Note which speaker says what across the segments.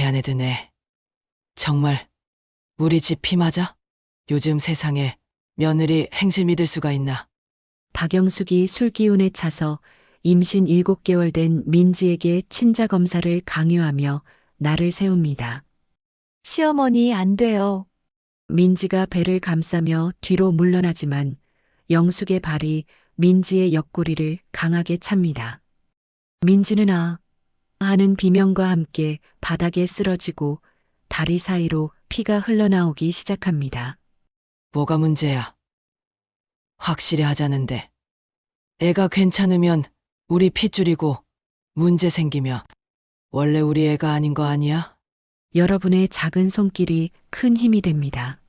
Speaker 1: 배 안에 드네. 정말 우리 집 피 맞아? 요즘 세상에 며느리 행실 믿을 수가 있나?
Speaker 2: 박영숙이 술기운에 차서 임신 7개월 된 민지에게 친자 검사를 강요하며 나를 세웁니다.
Speaker 3: 시어머니 안 돼요.
Speaker 2: 민지가 배를 감싸며 뒤로 물러나지만 영숙의 발이 민지의 옆구리를 강하게 찹니다. 민지는 하는 비명과 함께 바닥에 쓰러지고 다리 사이로 피가 흘러나오기 시작합니다.
Speaker 1: 뭐가 문제야? 확실히 하자는데. 애가 괜찮으면 우리 피 줄이고 문제 생기면 원래 우리 애가 아닌 거 아니야?
Speaker 2: 여러분의 작은 손길이 큰 힘이 됩니다.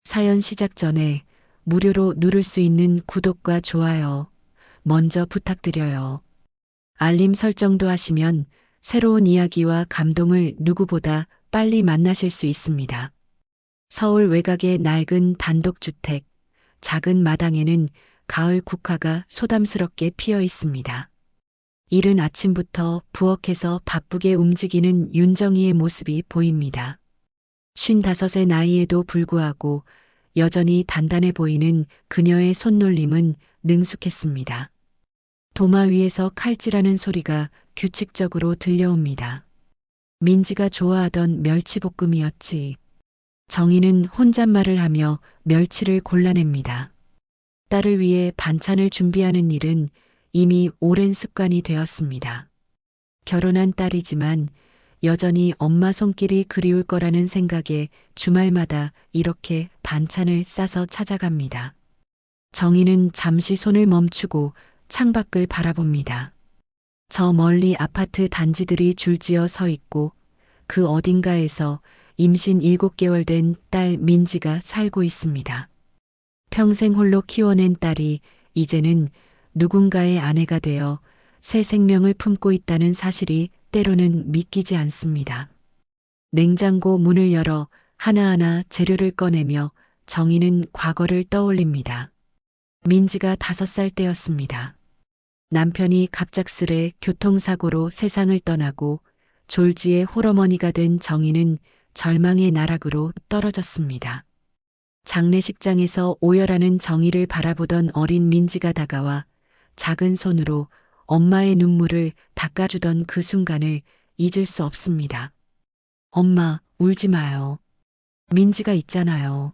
Speaker 2: 사연 시작 전에 무료로 누를 수 있는 구독과 좋아요 먼저 부탁드려요. 알림 설정도 하시면 새로운 이야기와 감동을 누구보다 빨리 만나실 수 있습니다. 서울 외곽의 낡은 단독주택, 작은 마당에는 가을 국화가 소담스럽게 피어 있습니다. 이른 아침부터 부엌에서 바쁘게 움직이는 윤정이의 모습이 보입니다. 55의 나이에도 불구하고 여전히 단단해 보이는 그녀의 손놀림은 능숙했습니다. 도마 위에서 칼질하는 소리가 규칙적으로 들려옵니다. 민지가 좋아하던 멸치볶음이었지. 정희는 혼잣말을 하며 멸치를 골라냅니다. 딸을 위해 반찬을 준비하는 일은 이미 오랜 습관이 되었습니다. 결혼한 딸이지만 여전히 엄마 손길이 그리울 거라는 생각에 주말마다 이렇게 반찬을 싸서 찾아갑니다. 정희는 잠시 손을 멈추고 창밖을 바라봅니다. 저 멀리 아파트 단지들이 줄지어 서 있고 그 어딘가에서 임신 7개월 된 딸 민지가 살고 있습니다. 평생 홀로 키워낸 딸이 이제는 누군가의 아내가 되어 새 생명을 품고 있다는 사실이 때로는 믿기지 않습니다. 냉장고 문을 열어 하나하나 재료를 꺼내며 정희는 과거를 떠올립니다. 민지가 5살 때였습니다. 남편이 갑작스레 교통사고로 세상을 떠나고 졸지의 홀어머니가 된 정희는 절망의 나락으로 떨어졌습니다. 장례식장에서 오열하는 정희를 바라보던 어린 민지가 다가와 작은 손으로 엄마의 눈물을 닦아주던 그 순간을 잊을 수 없습니다. 엄마, 울지 마요. 민지가 있잖아요.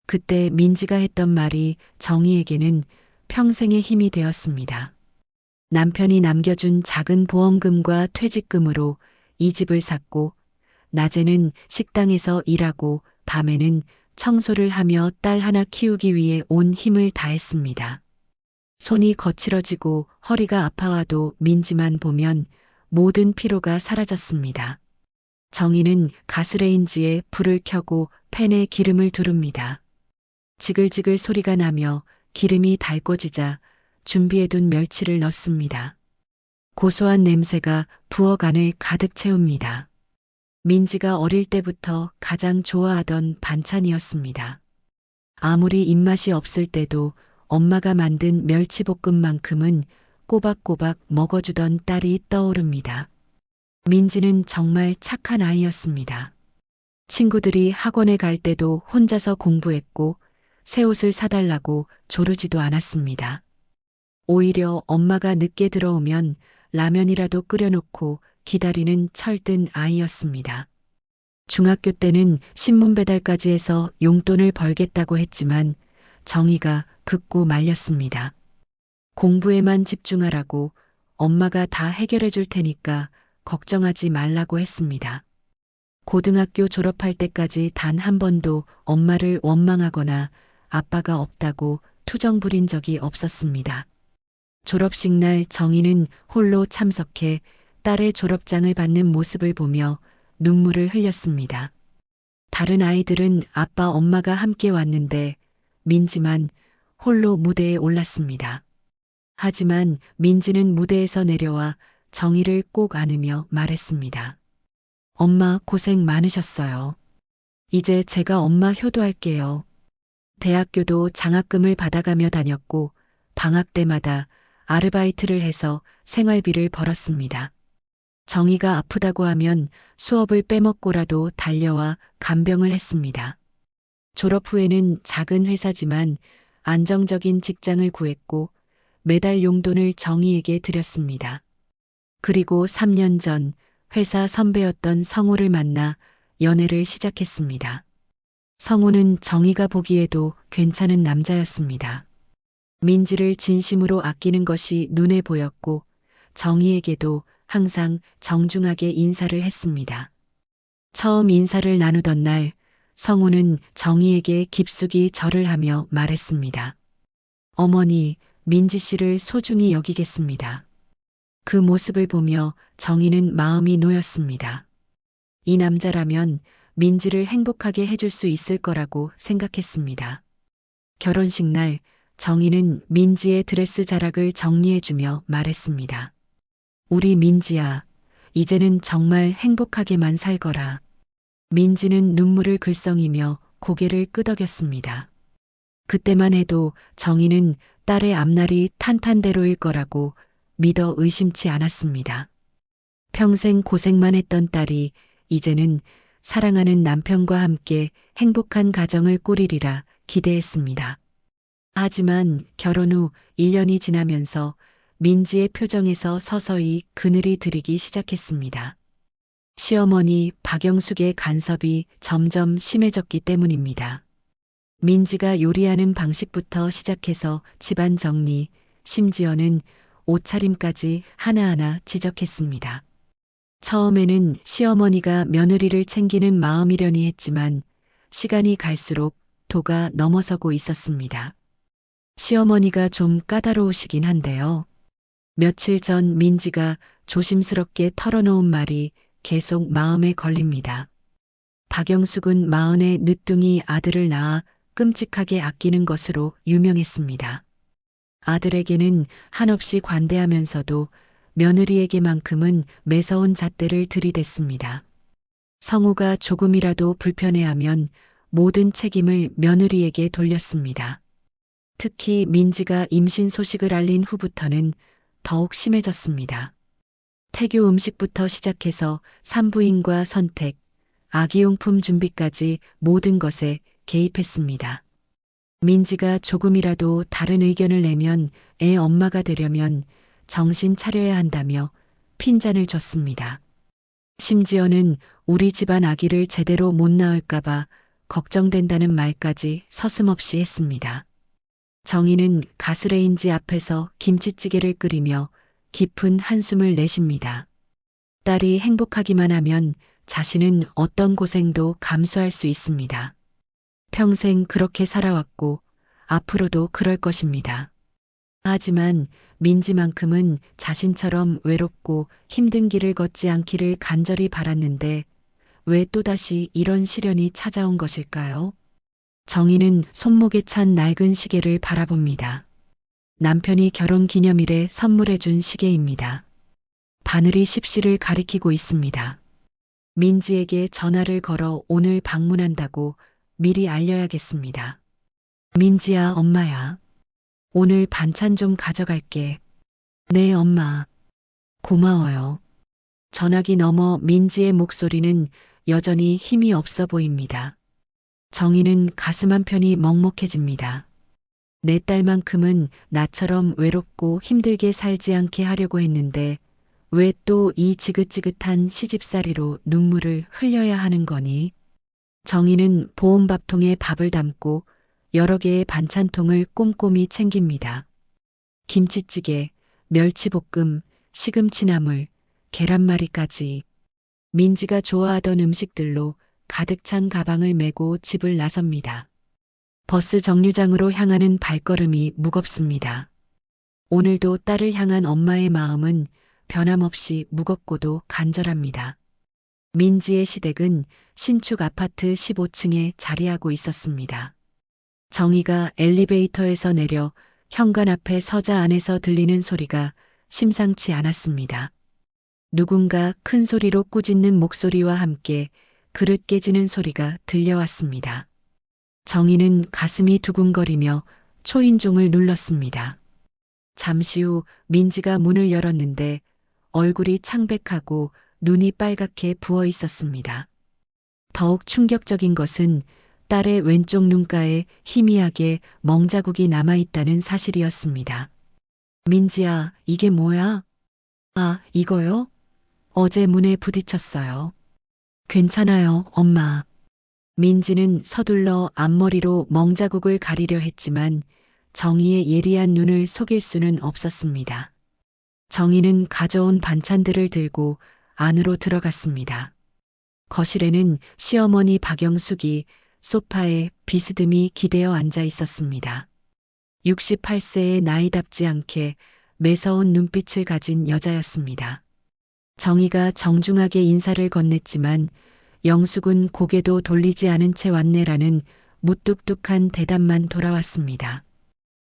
Speaker 2: 그때 민지가 했던 말이 정희에게는 평생의 힘이 되었습니다. 남편이 남겨준 작은 보험금과 퇴직금으로 이 집을 샀고, 낮에는 식당에서 일하고 밤에는 청소를 하며 딸 하나 키우기 위해 온 힘을 다했습니다. 손이 거칠어지고 허리가 아파와도 민지만 보면 모든 피로가 사라졌습니다. 정희는 가스레인지에 불을 켜고 팬에 기름을 두릅니다. 지글지글 소리가 나며 기름이 달궈지자 준비해둔 멸치를 넣습니다. 고소한 냄새가 부엌 안을 가득 채웁니다. 민지가 어릴 때부터 가장 좋아하던 반찬이었습니다. 아무리 입맛이 없을 때도 엄마가 만든 멸치볶음만큼은 꼬박꼬박 먹어주던 딸이 떠오릅니다. 민지는 정말 착한 아이였습니다. 친구들이 학원에 갈 때도 혼자서 공부했고 새 옷을 사달라고 조르지도 않았습니다. 오히려 엄마가 늦게 들어오면 라면이라도 끓여놓고 기다리는 철든 아이였습니다. 중학교 때는 신문 배달까지 해서 용돈을 벌겠다고 했지만 정희가 극구 말렸습니다. 공부에만 집중하라고 엄마가 다 해결해 줄 테니까 걱정하지 말라고 했습니다. 고등학교 졸업할 때까지 단 한 번도 엄마를 원망하거나 아빠가 없다고 투정 부린 적이 없었습니다. 졸업식 날 정희는 홀로 참석해 딸의 졸업장을 받는 모습을 보며 눈물을 흘렸습니다. 다른 아이들은 아빠 엄마가 함께 왔는데 민지만 홀로 무대에 올랐습니다. 하지만 민지는 무대에서 내려와 정희를 꼭 안으며 말했습니다. 엄마 고생 많으셨어요. 이제 제가 엄마 효도할게요. 대학교도 장학금을 받아가며 다녔고 방학 때마다 아르바이트를 해서 생활비를 벌었습니다. 정희가 아프다고 하면 수업을 빼먹고라도 달려와 간병을 했습니다. 졸업 후에는 작은 회사지만 안정적인 직장을 구했고 매달 용돈을 정희에게 드렸습니다. 그리고 3년 전 회사 선배였던 성우를 만나 연애를 시작했습니다. 성우는 정희가 보기에도 괜찮은 남자였습니다. 민지를 진심으로 아끼는 것이 눈에 보였고 정희에게도 항상 정중하게 인사를 했습니다. 처음 인사를 나누던 날 성우는 정희에게 깊숙이 절을 하며 말했습니다. 어머니, 민지 씨를 소중히 여기겠습니다. 그 모습을 보며 정희는 마음이 놓였습니다. 이 남자라면 민지를 행복하게 해줄 수 있을 거라고 생각했습니다. 결혼식 날 정희는 민지의 드레스 자락을 정리해주며 말했습니다. 우리 민지야, 이제는 정말 행복하게만 살거라. 민지는 눈물을 글썽이며 고개를 끄덕였습니다. 그때만 해도 정희는 딸의 앞날이 탄탄대로일 거라고 믿어 의심치 않았습니다. 평생 고생만 했던 딸이 이제는 사랑하는 남편과 함께 행복한 가정을 꾸리리라 기대했습니다. 하지만 결혼 후 1년이 지나면서 민지의 표정에서 서서히 그늘이 들이기 시작했습니다. 시어머니 박영숙의 간섭이 점점 심해졌기 때문입니다. 민지가 요리하는 방식부터 시작해서 집안 정리, 심지어는 옷차림까지 하나하나 지적했습니다. 처음에는 시어머니가 며느리를 챙기는 마음이려니 했지만 시간이 갈수록 도가 넘어서고 있었습니다. 시어머니가 좀 까다로우시긴 한데요. 며칠 전 민지가 조심스럽게 털어놓은 말이 계속 마음에 걸립니다. 박영숙은 마흔에 늦둥이 아들을 낳아 끔찍하게 아끼는 것으로 유명했습니다. 아들에게는 한없이 관대하면서도 며느리에게만큼은 매서운 잣대를 들이댔습니다. 성우가 조금이라도 불편해하면 모든 책임을 며느리에게 돌렸습니다. 특히 민지가 임신 소식을 알린 후부터는 더욱 심해졌습니다. 태교 음식부터 시작해서 산부인과 선택, 아기용품 준비까지 모든 것에 개입했습니다. 민지가 조금이라도 다른 의견을 내면 애 엄마가 되려면 정신 차려야 한다며 핀잔을 줬습니다. 심지어는 우리 집안 아기를 제대로 못 낳을까봐 걱정된다는 말까지 서슴없이 했습니다. 정희는 가스레인지 앞에서 김치찌개를 끓이며 깊은 한숨을 내쉽니다. 딸이 행복하기만 하면 자신은 어떤 고생도 감수할 수 있습니다. 평생 그렇게 살아왔고 앞으로도 그럴 것입니다. 하지만 민지만큼은 자신처럼 외롭고 힘든 길을 걷지 않기를 간절히 바랐는데 왜 또다시 이런 시련이 찾아온 것일까요? 정희는 손목에 찬 낡은 시계를 바라봅니다. 남편이 결혼 기념일에 선물해준 시계입니다. 바늘이 십시를 가리키고 있습니다. 민지에게 전화를 걸어 오늘 방문한다고 미리 알려야겠습니다. 민지야, 엄마야. 오늘 반찬 좀 가져갈게. 네, 엄마. 고마워요. 전화기 너머 민지의 목소리는 여전히 힘이 없어 보입니다. 정희는 가슴 한편이 먹먹해집니다. 내 딸만큼은 나처럼 외롭고 힘들게 살지 않게 하려고 했는데 왜 또 이 지긋지긋한 시집살이로 눈물을 흘려야 하는 거니? 정희는 보온밥통에 밥을 담고 여러 개의 반찬통을 꼼꼼히 챙깁니다. 김치찌개, 멸치볶음, 시금치나물, 계란말이까지 민지가 좋아하던 음식들로 가득 찬 가방을 메고 집을 나섭니다. 버스 정류장으로 향하는 발걸음이 무겁습니다. 오늘도 딸을 향한 엄마의 마음은 변함없이 무겁고도 간절합니다. 민지의 시댁은 신축 아파트 15층에 자리하고 있었습니다. 정희가 엘리베이터에서 내려 현관 앞에 서자 안에서 들리는 소리가 심상치 않았습니다. 누군가 큰 소리로 꾸짖는 목소리와 함께 그릇 깨지는 소리가 들려왔습니다. 정희는 가슴이 두근거리며 초인종을 눌렀습니다. 잠시 후 민지가 문을 열었는데 얼굴이 창백하고 눈이 빨갛게 부어 있었습니다. 더욱 충격적인 것은 딸의 왼쪽 눈가에 희미하게 멍자국이 남아있다는 사실이었습니다. 민지야, 이게 뭐야? 아, 이거요? 어제 문에 부딪혔어요. 괜찮아요, 엄마. 민지는 서둘러 앞머리로 멍자국을 가리려 했지만 정희의 예리한 눈을 속일 수는 없었습니다. 정희는 가져온 반찬들을 들고 안으로 들어갔습니다. 거실에는 시어머니 박영숙이 소파에 비스듬히 기대어 앉아 있었습니다. 68세의 나이답지 않게 매서운 눈빛을 가진 여자였습니다. 정희가 정중하게 인사를 건넸지만 영숙은 고개도 돌리지 않은 채 왔네라는 무뚝뚝한 대답만 돌아왔습니다.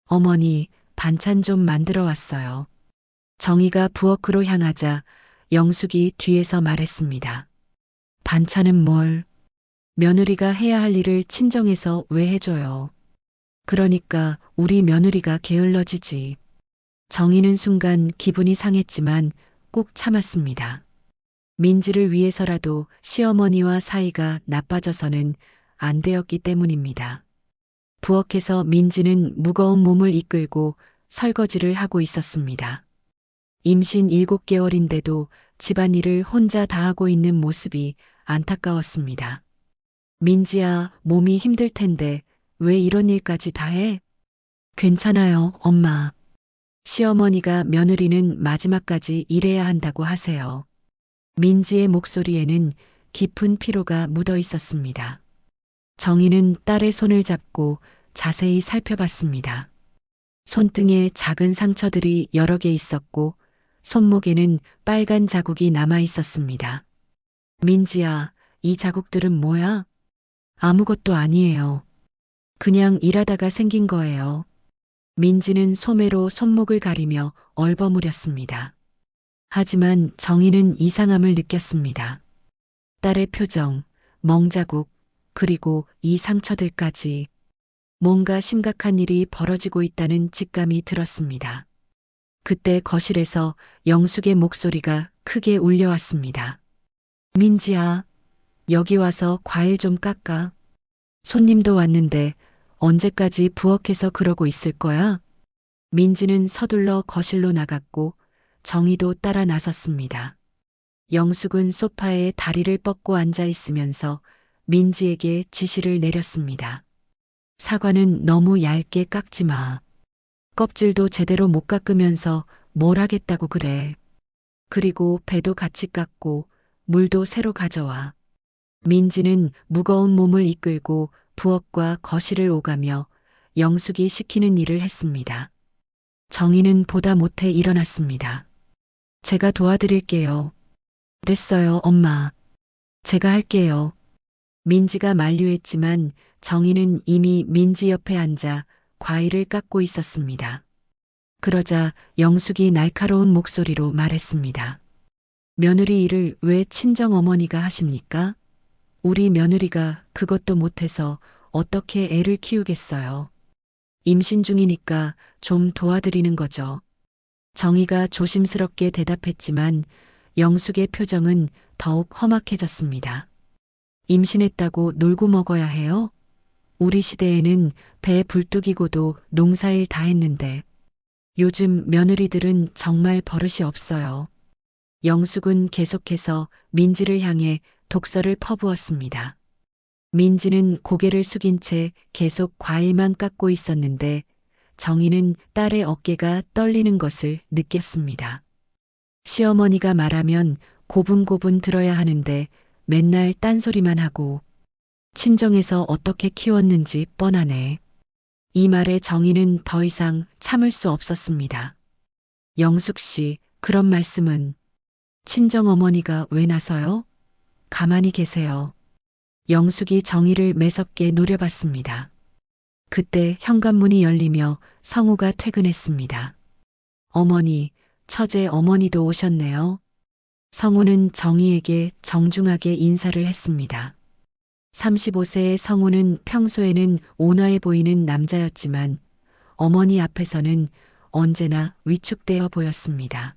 Speaker 2: 어머니, 반찬 좀 만들어 왔어요. 정희가 부엌으로 향하자 영숙이 뒤에서 말했습니다. 반찬은 뭘? 며느리가 해야 할 일을 친정에서 왜 해줘요? 그러니까 우리 며느리가 게을러지지. 정희는 순간 기분이 상했지만 꾹 참았습니다. 민지를 위해서라도 시어머니와 사이가 나빠져서는 안 되었기 때문입니다. 부엌에서 민지는 무거운 몸을 이끌고 설거지를 하고 있었습니다. 임신 7개월인데도 집안일을 혼자 다 하고 있는 모습이 안타까웠습니다. 민지야, 몸이 힘들 텐데 왜 이런 일까지 다 해? 괜찮아요, 엄마. 시어머니가 며느리는 마지막까지 일해야 한다고 하세요. 민지의 목소리에는 깊은 피로가 묻어 있었습니다. 정희는 딸의 손을 잡고 자세히 살펴봤습니다. 손등에 작은 상처들이 여러 개 있었고 손목에는 빨간 자국이 남아 있었습니다. 민지야, 이 자국들은 뭐야? 아무것도 아니에요. 그냥 일하다가 생긴 거예요. 민지는 소매로 손목을 가리며 얼버무렸습니다. 하지만 정희는 이상함을 느꼈습니다. 딸의 표정, 멍자국, 그리고 이 상처들까지 뭔가 심각한 일이 벌어지고 있다는 직감이 들었습니다. 그때 거실에서 영숙의 목소리가 크게 울려왔습니다. 민지야, 여기 와서 과일 좀 깎아. 손님도 왔는데 언제까지 부엌에서 그러고 있을 거야? 민지는 서둘러 거실로 나갔고 정희도 따라 나섰습니다. 영숙은 소파에 다리를 뻗고 앉아 있으면서 민지에게 지시를 내렸습니다. 사과는 너무 얇게 깎지 마. 껍질도 제대로 못 깎으면서 뭘 하겠다고 그래. 그리고 배도 같이 깎고 물도 새로 가져와. 민지는 무거운 몸을 이끌고 부엌과 거실을 오가며 영숙이 시키는 일을 했습니다. 정희는 보다 못해 일어났습니다. 제가 도와드릴게요. 됐어요, 엄마. 제가 할게요. 민지가 만류했지만 정희는 이미 민지 옆에 앉아 과일을 깎고 있었습니다. 그러자 영숙이 날카로운 목소리로 말했습니다. 며느리 일을 왜 친정 어머니가 하십니까? 우리 며느리가 그것도 못해서 어떻게 애를 키우겠어요. 임신 중이니까 좀 도와드리는 거죠. 정희가 조심스럽게 대답했지만 영숙의 표정은 더욱 험악해졌습니다. 임신했다고 놀고 먹어야 해요? 우리 시대에는 배 불뚝이고도 농사일 다 했는데 요즘 며느리들은 정말 버릇이 없어요. 영숙은 계속해서 민지를 향해 독설을 퍼부었습니다. 민지는 고개를 숙인 채 계속 과일만 깎고 있었는데 정희는 딸의 어깨가 떨리는 것을 느꼈습니다. 시어머니가 말하면 고분고분 들어야 하는데 맨날 딴소리만 하고 친정에서 어떻게 키웠는지 뻔하네. 이 말에 정희는 더 이상 참을 수 없었습니다. 영숙 씨, 그런 말씀은 친정 어머니가 왜 나서요? 가만히 계세요. 영숙이 정희를 매섭게 노려봤습니다. 그때 현관문이 열리며 성우가 퇴근했습니다. 어머니, 처제 어머니도 오셨네요. 성우는 정희에게 정중하게 인사를 했습니다. 35세의 성우는 평소에는 온화해 보이는 남자였지만 어머니 앞에서는 언제나 위축되어 보였습니다.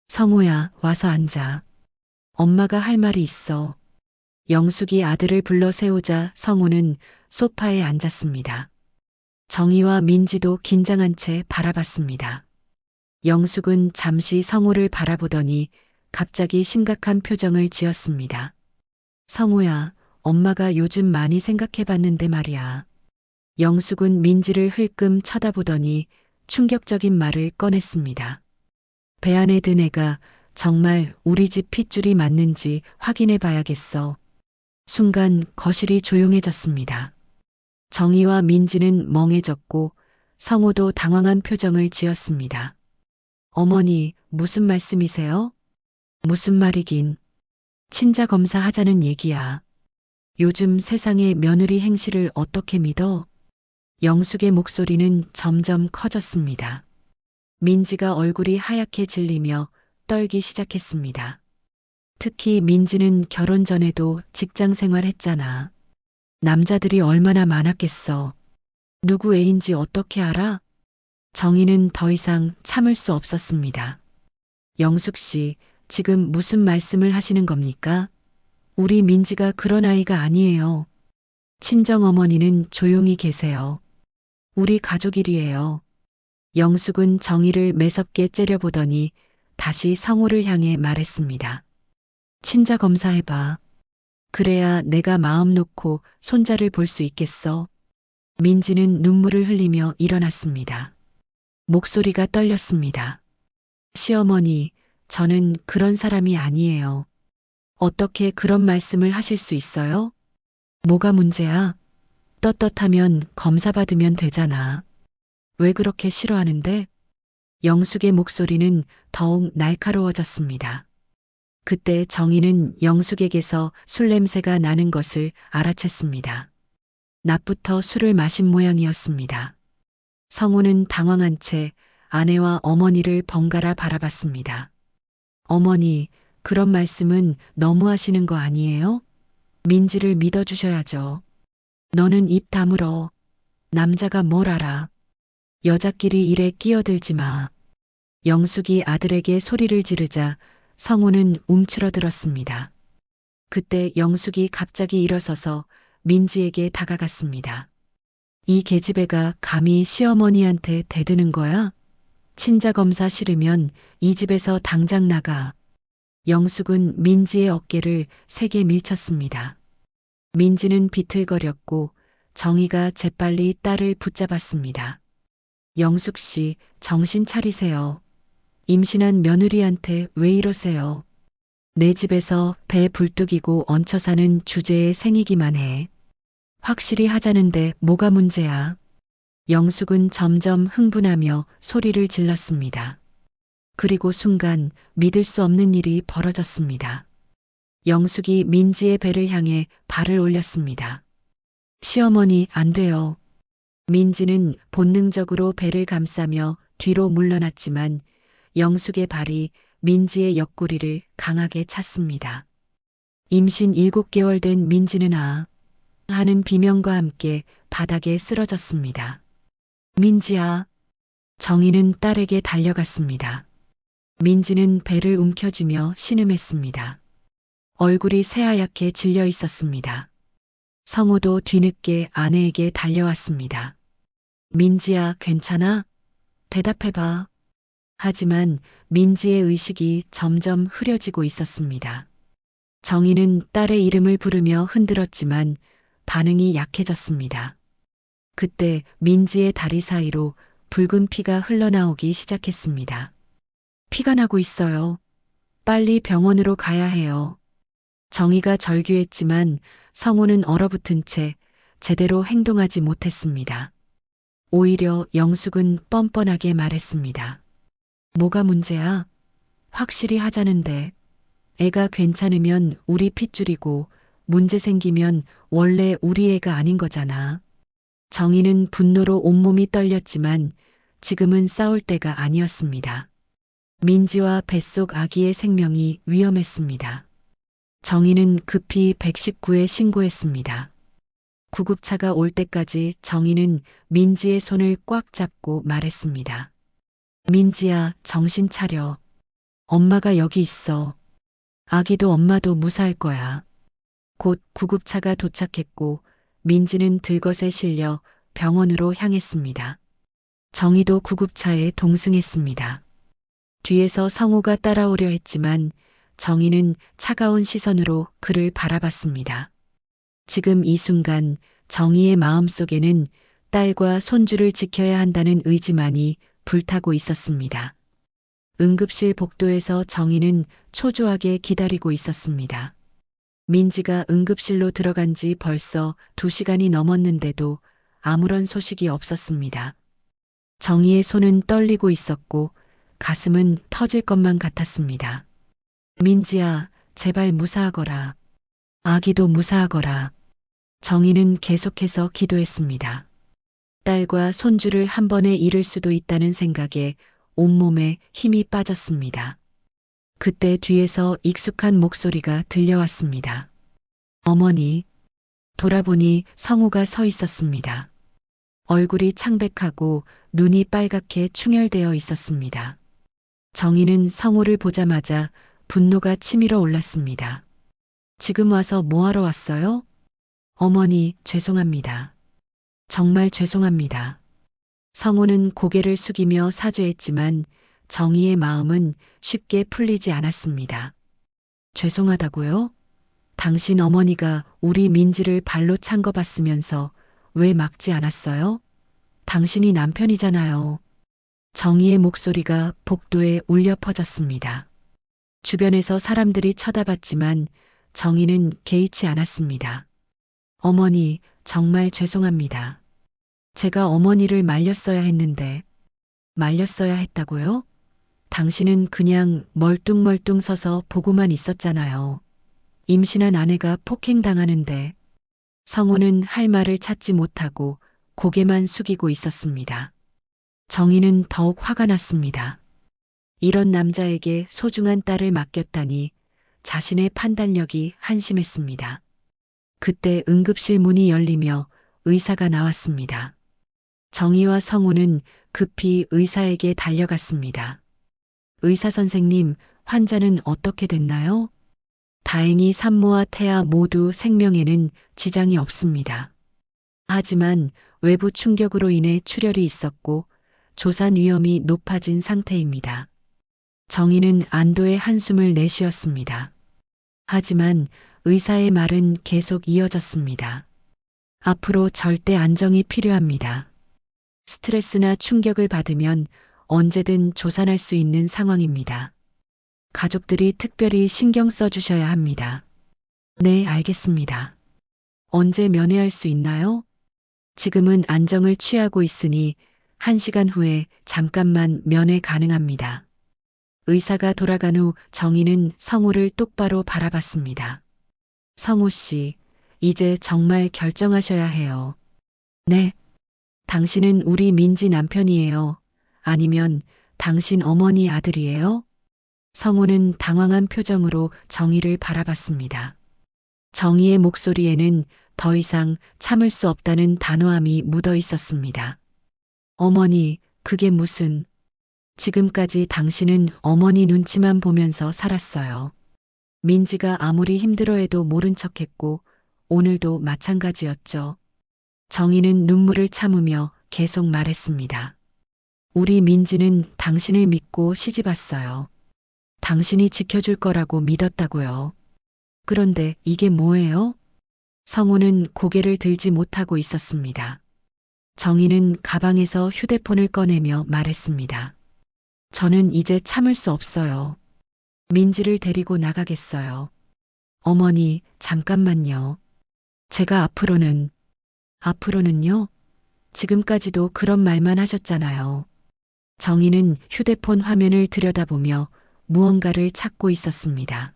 Speaker 2: 성호야, 와서 앉아. 엄마가 할 말이 있어. 영숙이 아들을 불러 세우자 성호는 소파에 앉았습니다. 정희와 민지도 긴장한 채 바라봤습니다. 영숙은 잠시 성호를 바라보더니 갑자기 심각한 표정을 지었습니다. 성호야, 엄마가 요즘 많이 생각해봤는데 말이야. 영숙은 민지를 흘끔 쳐다보더니 충격적인 말을 꺼냈습니다. 배 안에 든 애가 정말 우리 집 핏줄이 맞는지 확인해 봐야겠어. 순간 거실이 조용해졌습니다. 정희와 민지는 멍해졌고 성호도 당황한 표정을 지었습니다. 어머니, 무슨 말씀이세요? 무슨 말이긴. 친자 검사 하자는 얘기야. 요즘 세상의 며느리 행실을 어떻게 믿어? 영숙의 목소리는 점점 커졌습니다. 민지가 얼굴이 하얗게 질리며 떨기 시작했습니다. 특히 민지는 결혼 전에도 직장 생활했잖아. 남자들이 얼마나 많았겠어. 누구 애인지 어떻게 알아? 정희는 더 이상 참을 수 없었습니다. 영숙 씨, 지금 무슨 말씀을 하시는 겁니까? 우리 민지가 그런 아이가 아니에요. 친정어머니는 조용히 계세요. 우리 가족 일이에요. 영숙은 정희를 매섭게 째려보더니 다시 성호를 향해 말했습니다. 친자 검사해봐. 그래야 내가 마음 놓고 손자를 볼 수 있겠어. 민지는 눈물을 흘리며 일어났습니다. 목소리가 떨렸습니다. 시어머니, 저는 그런 사람이 아니에요. 어떻게 그런 말씀을 하실 수 있어요? 뭐가 문제야? 떳떳하면 검사 받으면 되잖아. 왜 그렇게 싫어하는데? 영숙의 목소리는 더욱 날카로워졌습니다. 그때 정희는 영숙에게서 술 냄새가 나는 것을 알아챘습니다. 낮부터 술을 마신 모양이었습니다. 성호는 당황한 채 아내와 어머니를 번갈아 바라봤습니다. 어머니, 그런 말씀은 너무 하시는 거 아니에요? 민지를 믿어주셔야죠. 너는 입 다물어. 남자가 뭘 알아. 여자끼리 일에 끼어들지 마. 영숙이 아들에게 소리를 지르자 성호는 움츠러들었습니다. 그때 영숙이 갑자기 일어서서 민지에게 다가갔습니다. 이 계집애가 감히 시어머니한테 대드는 거야? 친자 검사 싫으면 이 집에서 당장 나가. 영숙은 민지의 어깨를 세게 밀쳤습니다. 민지는 비틀거렸고 정희가 재빨리 딸을 붙잡았습니다. 영숙 씨, 정신 차리세요. 임신한 며느리한테 왜 이러세요? 내 집에서 배 불뚝이고 얹혀 사는 주제에 생이기만 해. 확실히 하자는데 뭐가 문제야? 영숙은 점점 흥분하며 소리를 질렀습니다. 그리고 순간 믿을 수 없는 일이 벌어졌습니다. 영숙이 민지의 배를 향해 발을 올렸습니다. 시어머니, 안 돼요. 민지는 본능적으로 배를 감싸며 뒤로 물러났지만 영숙의 발이 민지의 옆구리를 강하게 찼습니다. 임신 7개월 된 민지는 하는 비명과 함께 바닥에 쓰러졌습니다. 민지야. 정희는 딸에게 달려갔습니다. 민지는 배를 움켜쥐며 신음했습니다. 얼굴이 새하얗게 질려 있었습니다. 성호도 뒤늦게 아내에게 달려왔습니다. 민지야, 괜찮아? 대답해봐. 하지만 민지의 의식이 점점 흐려지고 있었습니다. 정희는 딸의 이름을 부르며 흔들었지만 반응이 약해졌습니다. 그때 민지의 다리 사이로 붉은 피가 흘러나오기 시작했습니다. 피가 나고 있어요. 빨리 병원으로 가야 해요. 정희가 절규했지만 성호는 얼어붙은 채 제대로 행동하지 못했습니다. 오히려 영숙은 뻔뻔하게 말했습니다. 뭐가 문제야? 확실히 하자는데. 애가 괜찮으면 우리 핏줄이고 문제 생기면 원래 우리 애가 아닌 거잖아. 정희는 분노로 온몸이 떨렸지만 지금은 싸울 때가 아니었습니다. 민지와 뱃속 아기의 생명이 위험했습니다. 정희는 급히 119에 신고했습니다. 구급차가 올 때까지 정희는 민지의 손을 꽉 잡고 말했습니다. 민지야, 정신 차려. 엄마가 여기 있어. 아기도 엄마도 무사할 거야. 곧 구급차가 도착했고 민지는 들것에 실려 병원으로 향했습니다. 정희도 구급차에 동승했습니다. 뒤에서 성우가 따라오려 했지만 정희는 차가운 시선으로 그를 바라봤습니다. 지금 이 순간 정희의 마음속에는 딸과 손주를 지켜야 한다는 의지만이 불타고 있었습니다. 응급실 복도에서 정희는 초조하게 기다리고 있었습니다. 민지가 응급실로 들어간 지 벌써 2시간이 넘었는데도 아무런 소식이 없었습니다. 정희의 손은 떨리고 있었고 가슴은 터질 것만 같았습니다. 민지야, 제발 무사하거라. 아기도 무사하거라. 정희는 계속해서 기도했습니다. 딸과 손주를 한 번에 잃을 수도 있다는 생각에 온몸에 힘이 빠졌습니다. 그때 뒤에서 익숙한 목소리가 들려왔습니다. 어머니. 돌아보니 성우가 서 있었습니다. 얼굴이 창백하고 눈이 빨갛게 충혈되어 있었습니다. 정희는 성우를 보자마자 분노가 치밀어 올랐습니다. 지금 와서 뭐하러 왔어요? 어머니, 죄송합니다. 정말 죄송합니다. 성우는 고개를 숙이며 사죄했지만 정희의 마음은 쉽게 풀리지 않았습니다. 죄송하다고요? 당신 어머니가 우리 민지를 발로 찬 거 봤으면서 왜 막지 않았어요? 당신이 남편이잖아요. 정희의 목소리가 복도에 울려 퍼졌습니다. 주변에서 사람들이 쳐다봤지만 정희는 개의치 않았습니다. 어머니, 정말 죄송합니다. 제가 어머니를 말렸어야 했는데. 말렸어야 했다고요? 당신은 그냥 멀뚱멀뚱 서서 보고만 있었잖아요. 임신한 아내가 폭행당하는데. 성우는 할 말을 찾지 못하고 고개만 숙이고 있었습니다. 정희는 더욱 화가 났습니다. 이런 남자에게 소중한 딸을 맡겼다니 자신의 판단력이 한심했습니다. 그때 응급실 문이 열리며 의사가 나왔습니다. 정희와 성우는 급히 의사에게 달려갔습니다. 의사 선생님, 환자는 어떻게 됐나요? 다행히 산모와 태아 모두 생명에는 지장이 없습니다. 하지만 외부 충격으로 인해 출혈이 있었고 조산 위험이 높아진 상태입니다. 정희는 안도의 한숨을 내쉬었습니다. 하지만 의사의 말은 계속 이어졌습니다. 앞으로 절대 안정이 필요합니다. 스트레스나 충격을 받으면 언제든 조산할 수 있는 상황입니다. 가족들이 특별히 신경 써주셔야 합니다. 네, 알겠습니다. 언제 면회할 수 있나요? 지금은 안정을 취하고 있으니 1시간 후에 잠깐만 면회 가능합니다. 의사가 돌아간 후 정희는 성우를 똑바로 바라봤습니다. 성우 씨, 이제 정말 결정하셔야 해요. 네. 당신은 우리 민지 남편이에요. 아니면 당신 어머니 아들이에요? 성우는 당황한 표정으로 정희를 바라봤습니다. 정희의 목소리에는 더 이상 참을 수 없다는 단호함이 묻어 있었습니다. 어머니, 그게 무슨... 지금까지 당신은 어머니 눈치만 보면서 살았어요. 민지가 아무리 힘들어해도 모른 척했고 오늘도 마찬가지였죠. 정희는 눈물을 참으며 계속 말했습니다. 우리 민지는 당신을 믿고 시집 왔어요. 당신이 지켜줄 거라고 믿었다고요. 그런데 이게 뭐예요? 성우는 고개를 들지 못하고 있었습니다. 정희는 가방에서 휴대폰을 꺼내며 말했습니다. 저는 이제 참을 수 없어요. 민지를 데리고 나가겠어요. 어머니, 잠깐만요. 제가 앞으로는요? 지금까지도 그런 말만 하셨잖아요. 정희는 휴대폰 화면을 들여다보며 무언가를 찾고 있었습니다.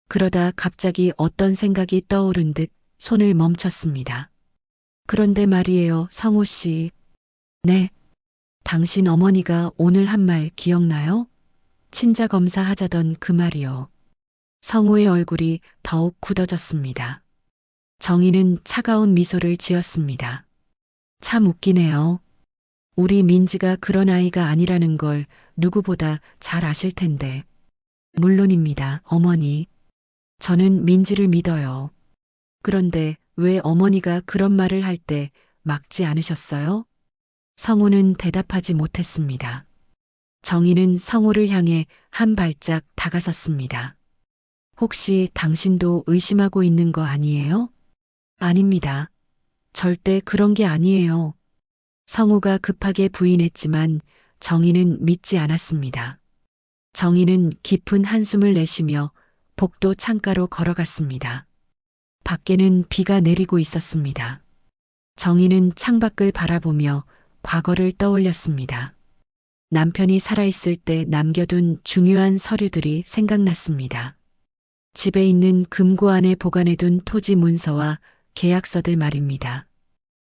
Speaker 2: 그러다 갑자기 어떤 생각이 떠오른 듯 손을 멈췄습니다. 그런데 말이에요, 성우 씨. 네. 당신 어머니가 오늘 한 말 기억나요? 친자 검사 하자던 그 말이요. 성우의 얼굴이 더욱 굳어졌습니다. 정희는 차가운 미소를 지었습니다. 참 웃기네요. 우리 민지가 그런 아이가 아니라는 걸 누구보다 잘 아실 텐데. 물론입니다, 어머니. 저는 민지를 믿어요. 그런데 왜 어머니가 그런 말을 할 때 막지 않으셨어요? 성우는 대답하지 못했습니다. 정희는 성우를 향해 한 발짝 다가섰습니다. 혹시 당신도 의심하고 있는 거 아니에요? 아닙니다. 절대 그런 게 아니에요. 성우가 급하게 부인했지만 정희는 믿지 않았습니다. 정희는 깊은 한숨을 내쉬며 복도 창가로 걸어갔습니다. 밖에는 비가 내리고 있었습니다. 정희는 창밖을 바라보며 과거를 떠올렸습니다. 남편이 살아있을 때 남겨둔 중요한 서류들이 생각났습니다. 집에 있는 금고 안에 보관해둔 토지 문서와 계약서들 말입니다.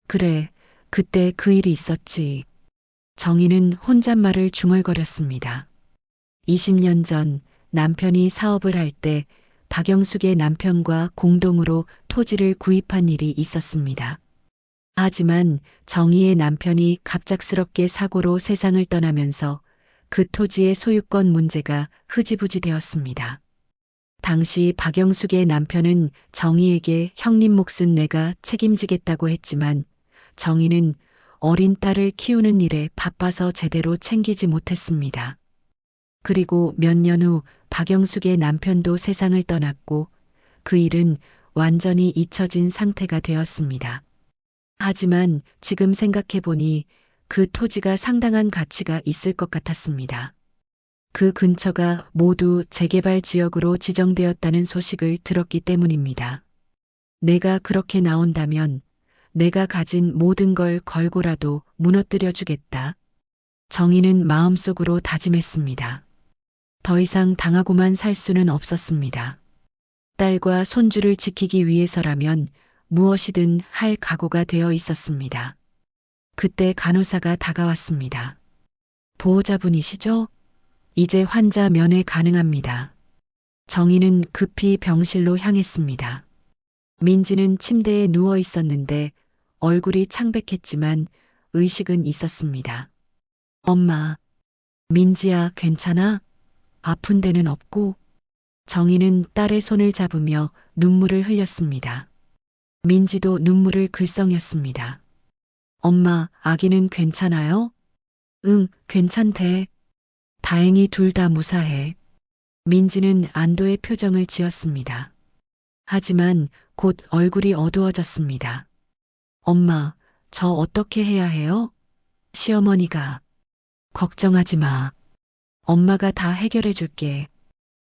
Speaker 2: 그래, 그때 그 일이 있었지. 정희는 혼잣말을 중얼거렸습니다. 20년 전 남편이 사업을 할 때 박영숙의 남편과 공동으로 토지를 구입한 일이 있었습니다. 하지만 정희의 남편이 갑작스럽게 사고로 세상을 떠나면서 그 토지의 소유권 문제가 흐지부지 되었습니다. 당시 박영숙의 남편은 정희에게 형님 몫은 내가 책임지겠다고 했지만 정희는 어린 딸을 키우는 일에 바빠서 제대로 챙기지 못했습니다. 그리고 몇 년 후 박영숙의 남편도 세상을 떠났고 그 일은 완전히 잊혀진 상태가 되었습니다. 하지만 지금 생각해보니 그 토지가 상당한 가치가 있을 것 같았습니다. 그 근처가 모두 재개발 지역으로 지정되었다는 소식을 들었기 때문입니다. 내가 그렇게 나온다면 내가 가진 모든 걸 걸고라도 무너뜨려 주겠다. 정희는 마음속으로 다짐했습니다. 더 이상 당하고만 살 수는 없었습니다. 딸과 손주를 지키기 위해서라면 무엇이든 할 각오가 되어 있었습니다. 그때 간호사가 다가왔습니다. 보호자분이시죠? 이제 환자 면회 가능합니다. 정희는 급히 병실로 향했습니다. 민지는 침대에 누워 있었는데 얼굴이 창백했지만 의식은 있었습니다. 엄마, 민지야, 괜찮아? 아픈 데는 없고? 정희는 딸의 손을 잡으며 눈물을 흘렸습니다. 민지도 눈물을 글썽였습니다. 엄마, 아기는 괜찮아요? 응, 괜찮대. 다행히 둘 다 무사해. 민지는 안도의 표정을 지었습니다. 하지만 곧 얼굴이 어두워졌습니다. 엄마, 저 어떻게 해야 해요? 시어머니가. 걱정하지 마. 엄마가 다 해결해 줄게.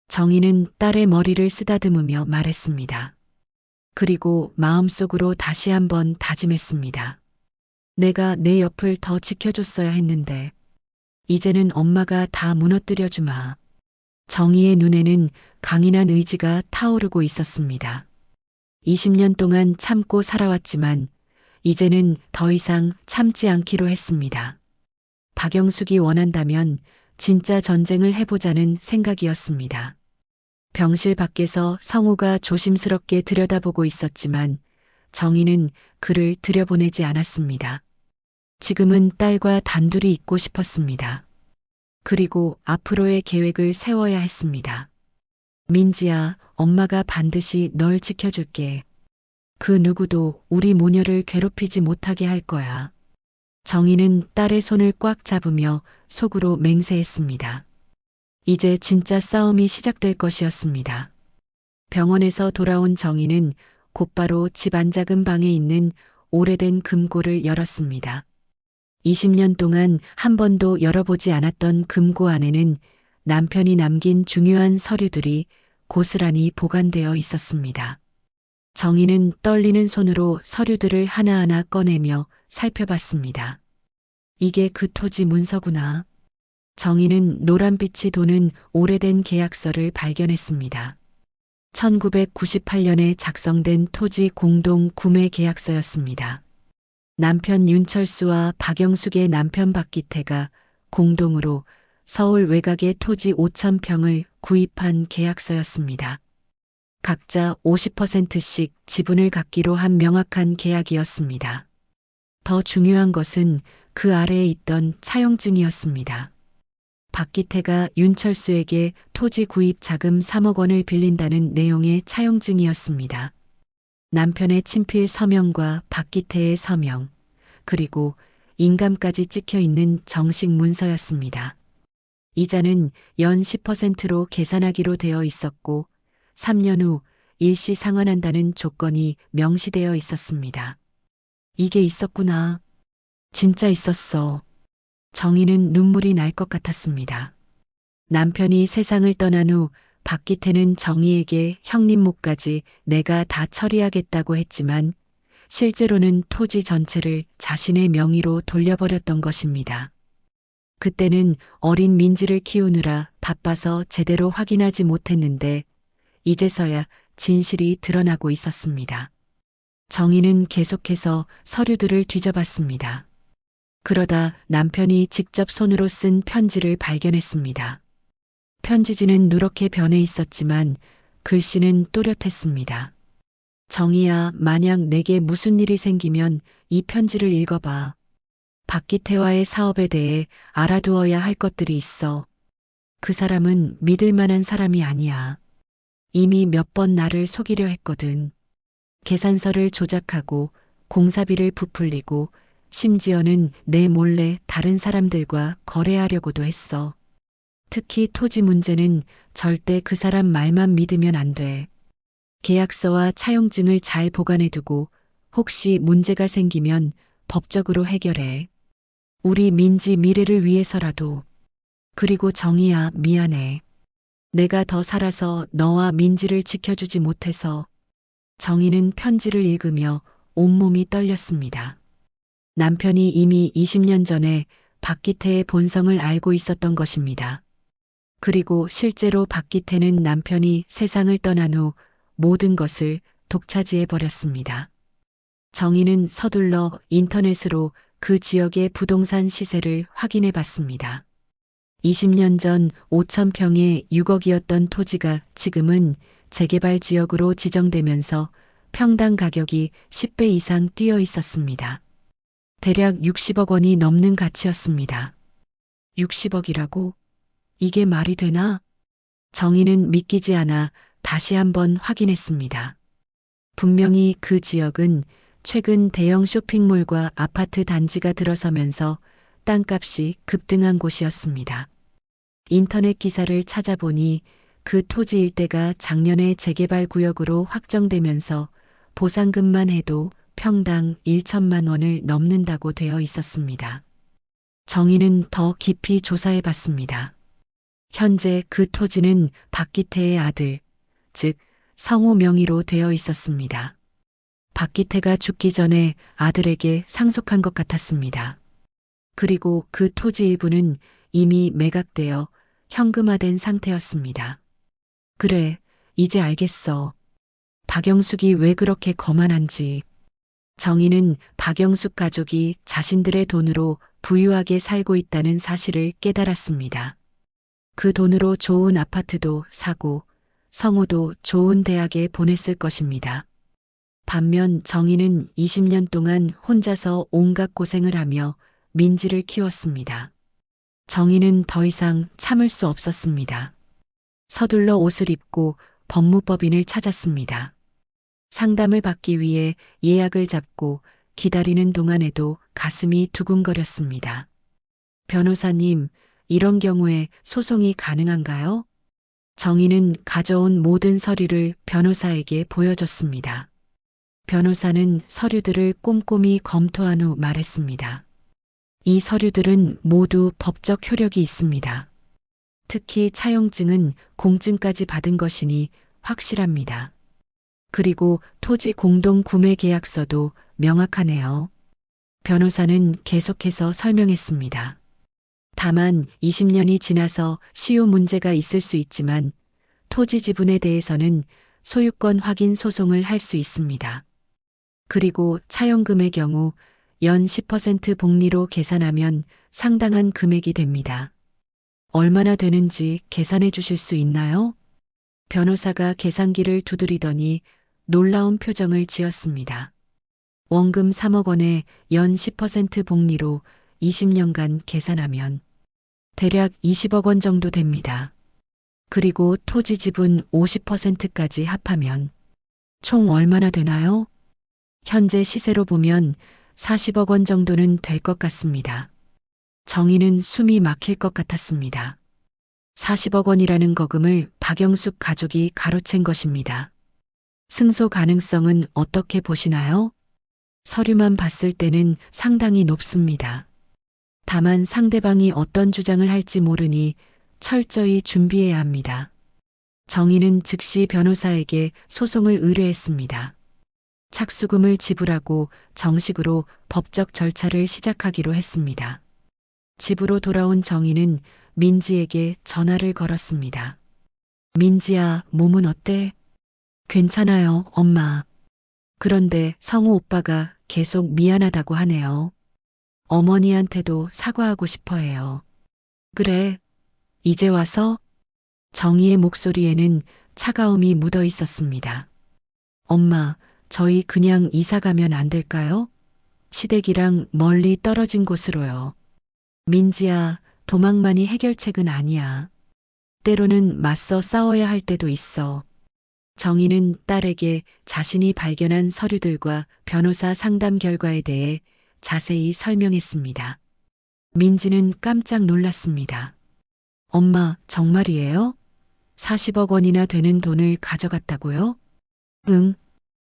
Speaker 2: 정희는 딸의 머리를 쓰다듬으며 말했습니다. 그리고 마음속으로 다시 한번 다짐했습니다. 내가 내 옆을 더 지켜줬어야 했는데, 이제는 엄마가 다 무너뜨려 주마. 정희의 눈에는 강인한 의지가 타오르고 있었습니다. 20년 동안 참고 살아왔지만, 이제는 더 이상 참지 않기로 했습니다. 박영숙이 원한다면 진짜 전쟁을 해보자는 생각이었습니다. 병실 밖에서 성우가 조심스럽게 들여다보고 있었지만 정희는 그를 들여보내지 않았습니다. 지금은 딸과 단둘이 있고 싶었습니다. 그리고 앞으로의 계획을 세워야 했습니다. 민지야, 엄마가 반드시 널 지켜줄게. 그 누구도 우리 모녀를 괴롭히지 못하게 할 거야. 정희는 딸의 손을 꽉 잡으며 속으로 맹세했습니다. 이제 진짜 싸움이 시작될 것이었습니다. 병원에서 돌아온 정희는 곧바로 집 안작은 방에 있는 오래된 금고를 열었습니다. 20년 동안 한 번도 열어보지 않았던 금고 안에는 남편이 남긴 중요한 서류들이 고스란히 보관되어 있었습니다. 정희는 떨리는 손으로 서류들을 하나하나 꺼내며 살펴봤습니다. 이게 그 토지 문서구나. 정희는 노란빛이 도는 오래된 계약서를 발견했습니다. 1998년에 작성된 토지 공동 구매 계약서였습니다. 남편 윤철수와 박영숙의 남편 박기태가 공동으로 서울 외곽의 토지 5,000평을 구입한 계약서였습니다. 각자 50%씩 지분을 갖기로 한 명확한 계약이었습니다. 더 중요한 것은 그 아래에 있던 차용증이었습니다. 박기태가 윤철수에게 토지 구입 자금 3억 원을 빌린다는 내용의 차용증이었습니다. 남편의 친필 서명과 박기태의 서명, 그리고 인감까지 찍혀 있는 정식 문서였습니다. 이자는 연 10%로 계산하기로 되어 있었고 3년 후 일시 상환한다는 조건이 명시되어 있었습니다. 이게 있었구나. 진짜 있었어. 정희는 눈물이 날 것 같았습니다. 남편이 세상을 떠난 후 박기태는 정희에게 형님 몫까지 내가 다 처리하겠다고 했지만 실제로는 토지 전체를 자신의 명의로 돌려버렸던 것입니다. 그때는 어린 민지를 키우느라 바빠서 제대로 확인하지 못했는데 이제서야 진실이 드러나고 있었습니다. 정희는 계속해서 서류들을 뒤져봤습니다. 그러다 남편이 직접 손으로 쓴 편지를 발견했습니다. 편지지는 누렇게 변해 있었지만 글씨는 또렷했습니다. 정희야, 만약 내게 무슨 일이 생기면 이 편지를 읽어봐. 박기태와의 사업에 대해 알아두어야 할 것들이 있어. 그 사람은 믿을 만한 사람이 아니야. 이미 몇 번 나를 속이려 했거든. 계산서를 조작하고 공사비를 부풀리고 심지어는 내 몰래 다른 사람들과 거래하려고도 했어. 특히 토지 문제는 절대 그 사람 말만 믿으면 안 돼. 계약서와 차용증을 잘 보관해두고 혹시 문제가 생기면 법적으로 해결해. 우리 민지 미래를 위해서라도. 그리고 정희야, 미안해. 내가 더 살아서 너와 민지를 지켜주지 못해서. 정희는 편지를 읽으며 온몸이 떨렸습니다. 남편이 이미 20년 전에 박기태의 본성을 알고 있었던 것입니다. 그리고 실제로 박기태는 남편이 세상을 떠난 후 모든 것을 독차지해 버렸습니다. 정희는 서둘러 인터넷으로 그 지역의 부동산 시세를 확인해 봤습니다. 20년 전 5,000평에 6억이었던 토지가 지금은 재개발 지역으로 지정되면서 평당 가격이 10배 이상 뛰어 있었습니다. 대략 60억 원이 넘는 가치였습니다. 60억이라고? 이게 말이 되나? 정희는 믿기지 않아 다시 한번 확인했습니다. 분명히 그 지역은 최근 대형 쇼핑몰과 아파트 단지가 들어서면서 땅값이 급등한 곳이었습니다. 인터넷 기사를 찾아보니 그 토지 일대가 작년에 재개발 구역으로 확정되면서 보상금만 해도 평당 1천만 원을 넘는다고 되어 있었습니다. 정희는 더 깊이 조사해 봤습니다. 현재 그 토지는 박기태의 아들, 즉 성우 명의로 되어 있었습니다. 박기태가 죽기 전에 아들에게 상속한 것 같았습니다. 그리고 그 토지 일부는 이미 매각되어 현금화된 상태였습니다. 그래, 이제 알겠어. 박영숙이 왜 그렇게 거만한지. 정희는 박영숙 가족이 자신들의 돈으로 부유하게 살고 있다는 사실을 깨달았습니다. 그 돈으로 좋은 아파트도 사고 성우도 좋은 대학에 보냈을 것입니다. 반면 정희는 20년 동안 혼자서 온갖 고생을 하며 민지를 키웠습니다. 정희는 더 이상 참을 수 없었습니다. 서둘러 옷을 입고 법무법인을 찾았습니다. 상담을 받기 위해 예약을 잡고 기다리는 동안에도 가슴이 두근거렸습니다. 변호사님, 이런 경우에 소송이 가능한가요? 정희는 가져온 모든 서류를 변호사에게 보여줬습니다. 변호사는 서류들을 꼼꼼히 검토한 후 말했습니다. 이 서류들은 모두 법적 효력이 있습니다. 특히 차용증은 공증까지 받은 것이니 확실합니다. 그리고 토지 공동 구매 계약서도 명확하네요. 변호사는 계속해서 설명했습니다. 다만 20년이 지나서 시효 문제가 있을 수 있지만 토지 지분에 대해서는 소유권 확인 소송을 할 수 있습니다. 그리고 차용금의 경우 연 10% 복리로 계산하면 상당한 금액이 됩니다. 얼마나 되는지 계산해 주실 수 있나요? 변호사가 계산기를 두드리더니 놀라운 표정을 지었습니다. 원금 3억 원에 연 10% 복리로 20년간 계산하면 대략 20억 원 정도 됩니다. 그리고 토지 지분 50%까지 합하면 총 얼마나 되나요? 현재 시세로 보면 40억 원 정도는 될 것 같습니다. 정희는 숨이 막힐 것 같았습니다. 40억 원이라는 거금을 박영숙 가족이 가로챈 것입니다. 승소 가능성은 어떻게 보시나요? 서류만 봤을 때는 상당히 높습니다. 다만 상대방이 어떤 주장을 할지 모르니 철저히 준비해야 합니다. 정희는 즉시 변호사에게 소송을 의뢰했습니다. 착수금을 지불하고 정식으로 법적 절차를 시작하기로 했습니다. 집으로 돌아온 정희는 민지에게 전화를 걸었습니다. 민지야, 몸은 어때? 괜찮아요, 엄마. 그런데 성우 오빠가 계속 미안하다고 하네요. 어머니한테도 사과하고 싶어 해요. 그래, 이제 와서? 정희의 목소리에는 차가움이 묻어 있었습니다. 엄마, 저희 그냥 이사 가면 안 될까요? 시댁이랑 멀리 떨어진 곳으로요. 민지야, 도망만이 해결책은 아니야. 때로는 맞서 싸워야 할 때도 있어. 정희는 딸에게 자신이 발견한 서류들과 변호사 상담 결과에 대해 자세히 설명했습니다. 민지는 깜짝 놀랐습니다. 엄마, 정말이에요? 40억 원이나 되는 돈을 가져갔다고요? 응.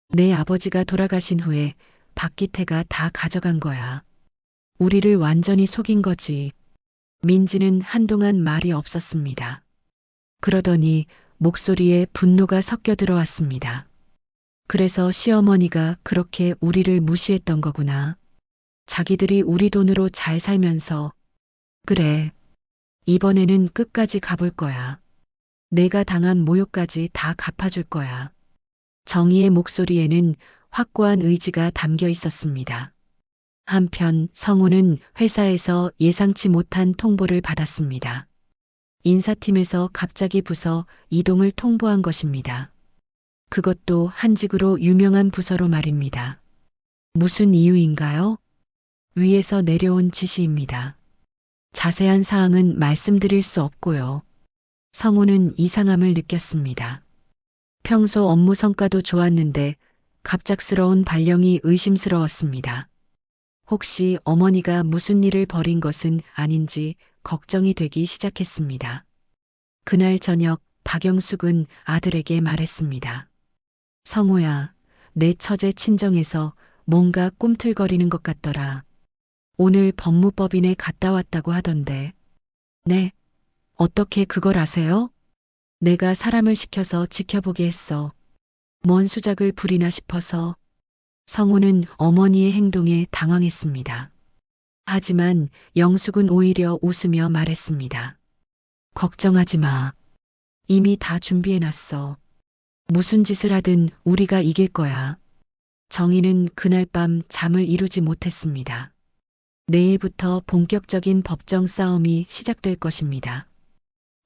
Speaker 2: 내 아버지가 돌아가신 후에 박기태가 다 가져간 거야. 우리를 완전히 속인 거지. 민지는 한동안 말이 없었습니다. 그러더니 목소리에 분노가 섞여 들어왔습니다. 그래서 시어머니가 그렇게 우리를 무시했던 거구나. 자기들이 우리 돈으로 잘 살면서. 그래. 이번에는 끝까지 가볼 거야. 내가 당한 모욕까지 다 갚아줄 거야. 정희의 목소리에는 확고한 의지가 담겨 있었습니다. 한편 성우는 회사에서 예상치 못한 통보를 받았습니다. 인사팀에서 갑자기 부서 이동을 통보한 것입니다. 그것도 한직으로 유명한 부서로 말입니다. 무슨 이유인가요? 위에서 내려온 지시입니다. 자세한 사항은 말씀드릴 수 없고요. 성우는 이상함을 느꼈습니다. 평소 업무 성과도 좋았는데 갑작스러운 발령이 의심스러웠습니다. 혹시 어머니가 무슨 일을 벌인 것은 아닌지 걱정이 되기 시작했습니다. 그날 저녁 박영숙은 아들에게 말했습니다. 성우야, 내 처제 친정에서 뭔가 꿈틀거리는 것 같더라. 오늘 법무법인에 갔다 왔다고 하던데. 네, 어떻게 그걸 아세요? 내가 사람을 시켜서 지켜보게 했어. 뭔 수작을 부리나 싶어서. 성우는 어머니의 행동에 당황했습니다. 하지만 영숙은 오히려 웃으며 말했습니다. 걱정하지 마. 이미 다 준비해놨어. 무슨 짓을 하든 우리가 이길 거야. 정희는 그날 밤 잠을 이루지 못했습니다. 내일부터 본격적인 법정 싸움이 시작될 것입니다.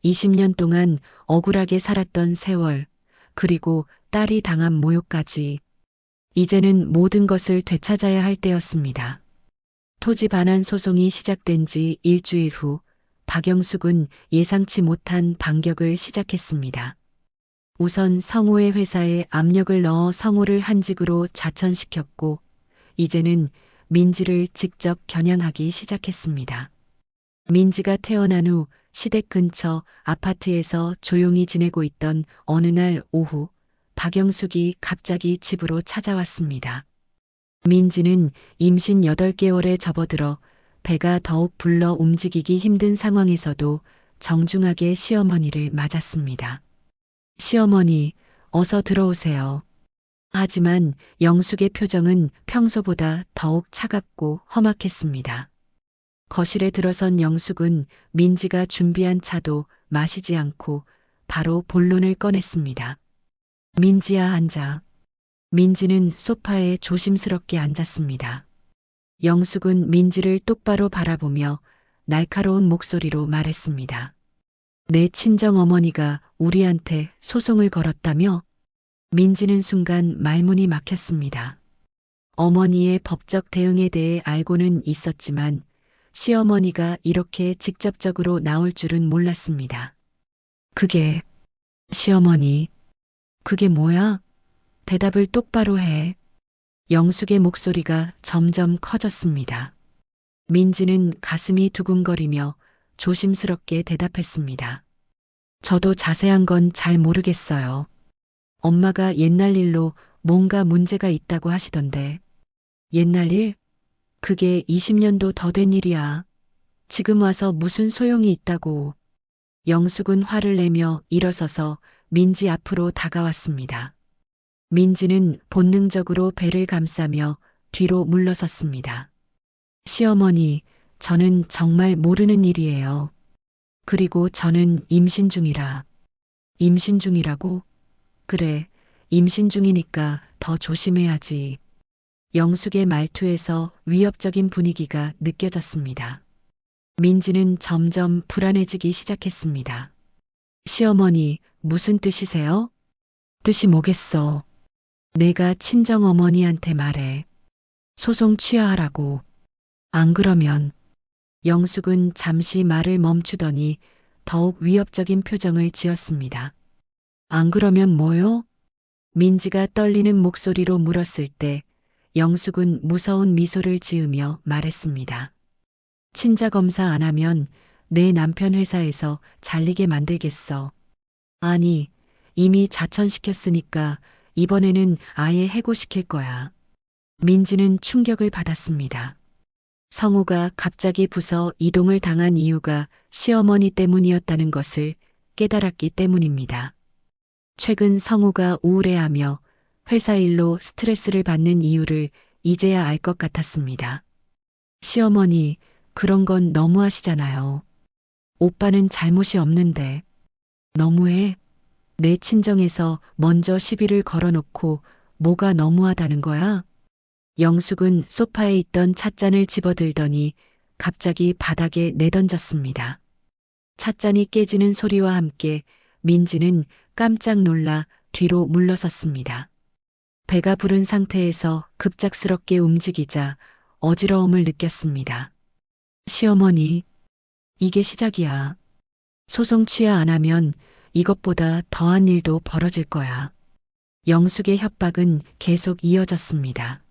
Speaker 2: 20년 동안 억울하게 살았던 세월, 그리고 딸이 당한 모욕까지. 이제는 모든 것을 되찾아야 할 때였습니다. 토지 반환 소송이 시작된 지 일주일 후 박영숙은 예상치 못한 반격을 시작했습니다. 우선 성우의 회사에 압력을 넣어 성우를 한직으로 좌천시켰고 이제는 민지를 직접 겨냥하기 시작했습니다. 민지가 태어난 후 시댁 근처 아파트에서 조용히 지내고 있던 어느 날 오후 박영숙이 갑자기 집으로 찾아왔습니다. 민지는 임신 8개월에 접어들어 배가 더욱 불러 움직이기 힘든 상황에서도 정중하게 시어머니를 맞았습니다. 시어머니, 어서 들어오세요. 하지만 영숙의 표정은 평소보다 더욱 차갑고 험악했습니다. 거실에 들어선 영숙은 민지가 준비한 차도 마시지 않고 바로 본론을 꺼냈습니다. 민지야, 앉아. 민지는 소파에 조심스럽게 앉았습니다. 영숙은 민지를 똑바로 바라보며 날카로운 목소리로 말했습니다. 내 친정어머니가 우리한테 소송을 걸었다며? 민지는 순간 말문이 막혔습니다. 어머니의 법적 대응에 대해 알고는 있었지만 시어머니가 이렇게 직접적으로 나올 줄은 몰랐습니다. 그게, 시어머니, 그게 뭐야? 대답을 똑바로 해. 영숙의 목소리가 점점 커졌습니다. 민지는 가슴이 두근거리며 조심스럽게 대답했습니다. 저도 자세한 건 잘 모르겠어요. 엄마가 옛날 일로 뭔가 문제가 있다고 하시던데. 옛날 일? 그게 20년도 더 된 일이야. 지금 와서 무슨 소용이 있다고. 영숙은 화를 내며 일어서서 민지 앞으로 다가왔습니다. 민지는 본능적으로 배를 감싸며 뒤로 물러섰습니다. 시어머니, 저는 정말 모르는 일이에요. 그리고 저는 임신 중이라. 임신 중이라고? 그래, 임신 중이니까 더 조심해야지. 영숙의 말투에서 위협적인 분위기가 느껴졌습니다. 민지는 점점 불안해지기 시작했습니다. 시어머니, 무슨 뜻이세요? 뜻이 뭐겠어? 내가 친정어머니한테 말해. 소송 취하하라고. 안 그러면. 영숙은 잠시 말을 멈추더니 더욱 위협적인 표정을 지었습니다. 안 그러면 뭐요? 민지가 떨리는 목소리로 물었을 때 영숙은 무서운 미소를 지으며 말했습니다. 친자검사 안 하면 내 남편 회사에서 잘리게 만들겠어. 아니, 이미 자천시켰으니까 이번에는 아예 해고시킬 거야. 민지는 충격을 받았습니다. 성우가 갑자기 부서 이동을 당한 이유가 시어머니 때문이었다는 것을 깨달았기 때문입니다. 최근 성우가 우울해하며 회사 일로 스트레스를 받는 이유를 이제야 알 것 같았습니다. 시어머니, 그런 건 너무하시잖아요. 오빠는 잘못이 없는데. 너무해. 내 친정에서 먼저 시비를 걸어놓고 뭐가 너무하다는 거야? 영숙은 소파에 있던 찻잔을 집어들더니 갑자기 바닥에 내던졌습니다. 찻잔이 깨지는 소리와 함께 민지는 깜짝 놀라 뒤로 물러섰습니다. 배가 부른 상태에서 급작스럽게 움직이자 어지러움을 느꼈습니다. 시어머니, 이게 시작이야. 소송 취하 안 하면 이것보다 더한 일도 벌어질 거야. 영숙의 협박은 계속 이어졌습니다.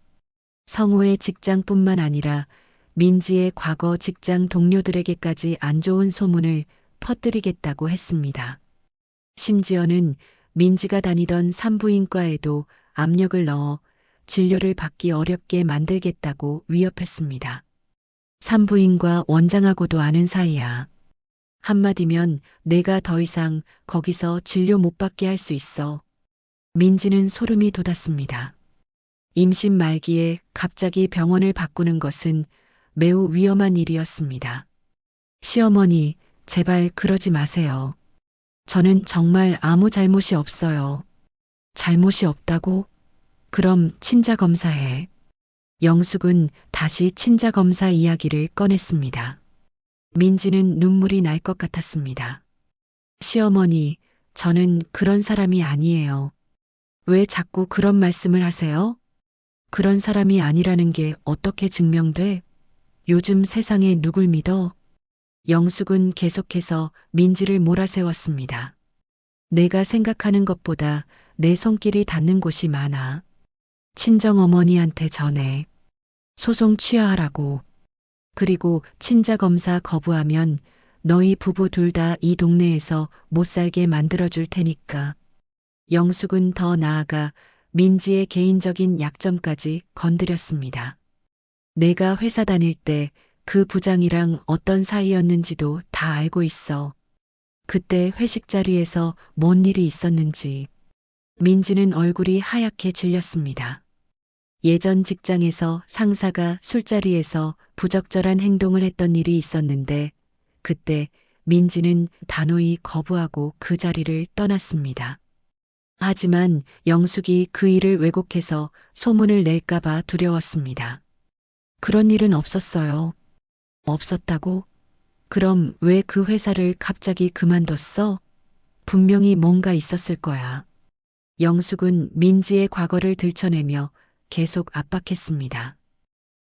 Speaker 2: 성우의 직장뿐만 아니라 민지의 과거 직장 동료들에게까지 안 좋은 소문을 퍼뜨리겠다고 했습니다. 심지어는 민지가 다니던 산부인과에도 압력을 넣어 진료를 받기 어렵게 만들겠다고 위협했습니다. 산부인과 원장하고도 아는 사이야. 한마디면 내가 더 이상 거기서 진료 못 받게 할 수 있어. 민지는 소름이 돋았습니다. 임신 말기에 갑자기 병원을 바꾸는 것은 매우 위험한 일이었습니다. 시어머니, 제발 그러지 마세요. 저는 정말 아무 잘못이 없어요. 잘못이 없다고? 그럼 친자검사해. 영숙은 다시 친자검사 이야기를 꺼냈습니다. 민지는 눈물이 날 것 같았습니다. 시어머니, 저는 그런 사람이 아니에요. 왜 자꾸 그런 말씀을 하세요? 그런 사람이 아니라는 게 어떻게 증명돼? 요즘 세상에 누굴 믿어? 영숙은 계속해서 민지를 몰아세웠습니다. 내가 생각하는 것보다 내 손길이 닿는 곳이 많아. 친정어머니한테 전해. 소송 취하하라고. 그리고 친자검사 거부하면 너희 부부 둘 다 이 동네에서 못 살게 만들어줄 테니까. 영숙은 더 나아가 민지의 개인적인 약점까지 건드렸습니다. 내가 회사 다닐 때 그 부장이랑 어떤 사이였는지도 다 알고 있어. 그때 회식 자리에서 뭔 일이 있었는지. 민지는 얼굴이 하얗게 질렸습니다. 예전 직장에서 상사가 술자리에서 부적절한 행동을 했던 일이 있었는데 그때 민지는 단호히 거부하고 그 자리를 떠났습니다. 하지만 영숙이 그 일을 왜곡해서 소문을 낼까봐 두려웠습니다. 그런 일은 없었어요. 없었다고? 그럼 왜 그 회사를 갑자기 그만뒀어? 분명히 뭔가 있었을 거야. 영숙은 민지의 과거를 들춰내며 계속 압박했습니다.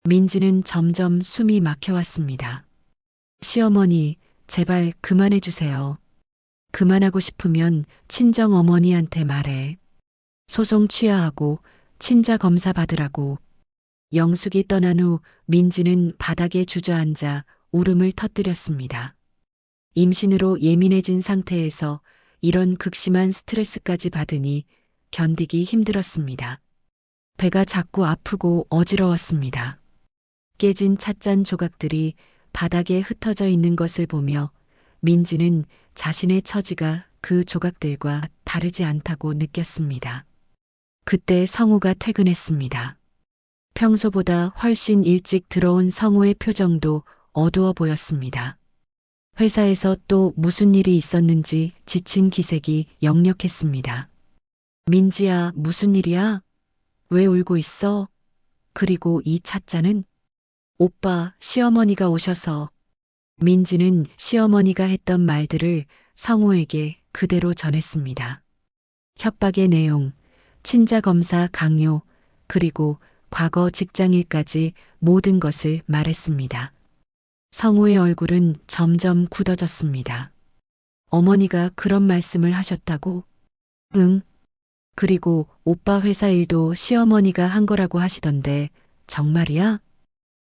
Speaker 2: 민지는 점점 숨이 막혀왔습니다. 시어머니, 제발 그만해 주세요. 그만하고 싶으면 친정 어머니한테 말해. 소송 취하하고 친자 검사 받으라고. 영숙이 떠난 후 민지는 바닥에 주저앉아 울음을 터뜨렸습니다. 임신으로 예민해진 상태에서 이런 극심한 스트레스까지 받으니 견디기 힘들었습니다. 배가 자꾸 아프고 어지러웠습니다. 깨진 찻잔 조각들이 바닥에 흩어져 있는 것을 보며 민지는 자신의 처지가 그 조각들과 다르지 않다고 느꼈습니다. 그때 성우가 퇴근했습니다. 평소보다 훨씬 일찍 들어온 성우의 표정도 어두워 보였습니다. 회사에서 또 무슨 일이 있었는지 지친 기색이 역력했습니다. 민지야, 무슨 일이야? 왜 울고 있어? 그리고 이 찻잔은? 오빠, 시어머니가 오셔서. 민지는 시어머니가 했던 말들을 성우에게 그대로 전했습니다. 협박의 내용, 친자 검사 강요, 그리고 과거 직장일까지 모든 것을 말했습니다. 성우의 얼굴은 점점 굳어졌습니다. 어머니가 그런 말씀을 하셨다고? 응. 그리고 오빠 회사 일도 시어머니가 한 거라고 하시던데 정말이야?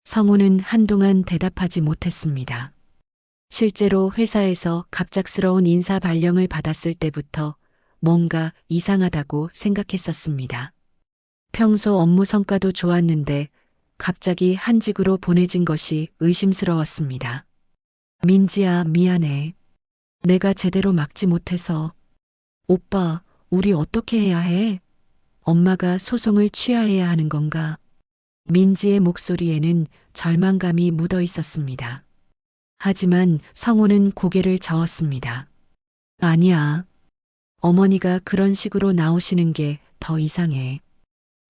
Speaker 2: 성우는 한동안 대답하지 못했습니다. 실제로 회사에서 갑작스러운 인사 발령을 받았을 때부터 뭔가 이상하다고 생각했었습니다. 평소 업무 성과도 좋았는데 갑자기 한직으로 보내진 것이 의심스러웠습니다. 민지야, 미안해. 내가 제대로 막지 못해서. 오빠, 우리 어떻게 해야 해? 엄마가 소송을 취하해야 하는 건가? 민지의 목소리에는 절망감이 묻어 있었습니다. 하지만 성우는 고개를 저었습니다. 아니야. 어머니가 그런 식으로 나오시는 게 더 이상해.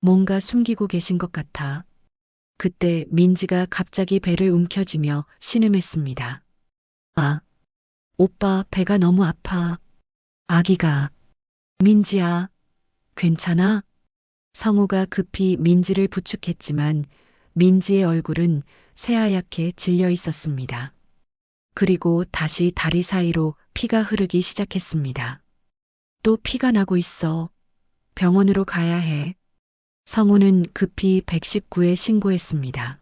Speaker 2: 뭔가 숨기고 계신 것 같아. 그때 민지가 갑자기 배를 움켜쥐며 신음했습니다. 아, 오빠 배가 너무 아파. 아기가. 민지야, 괜찮아? 성우가 급히 민지를 부축했지만 민지의 얼굴은 새하얗게 질려 있었습니다. 그리고 다시 다리 사이로 피가 흐르기 시작했습니다. 또 피가 나고 있어. 병원으로 가야 해. 성우는 급히 119에 신고했습니다.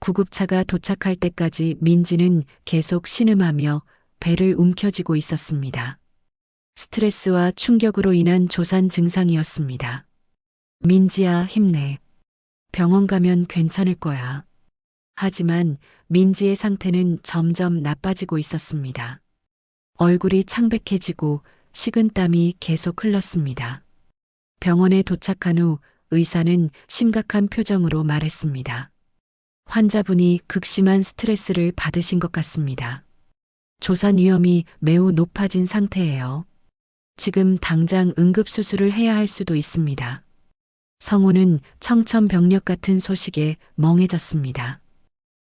Speaker 2: 구급차가 도착할 때까지 민지는 계속 신음하며 배를 움켜쥐고 있었습니다. 스트레스와 충격으로 인한 조산 증상이었습니다. 민지야, 힘내. 병원 가면 괜찮을 거야. 하지만 민지의 상태는 점점 나빠지고 있었습니다. 얼굴이 창백해지고 식은땀이 계속 흘렀습니다. 병원에 도착한 후 의사는 심각한 표정으로 말했습니다. 환자분이 극심한 스트레스를 받으신 것 같습니다. 조산 위험이 매우 높아진 상태예요. 지금 당장 응급수술을 해야 할 수도 있습니다. 성우는 청천벽력 같은 소식에 멍해졌습니다.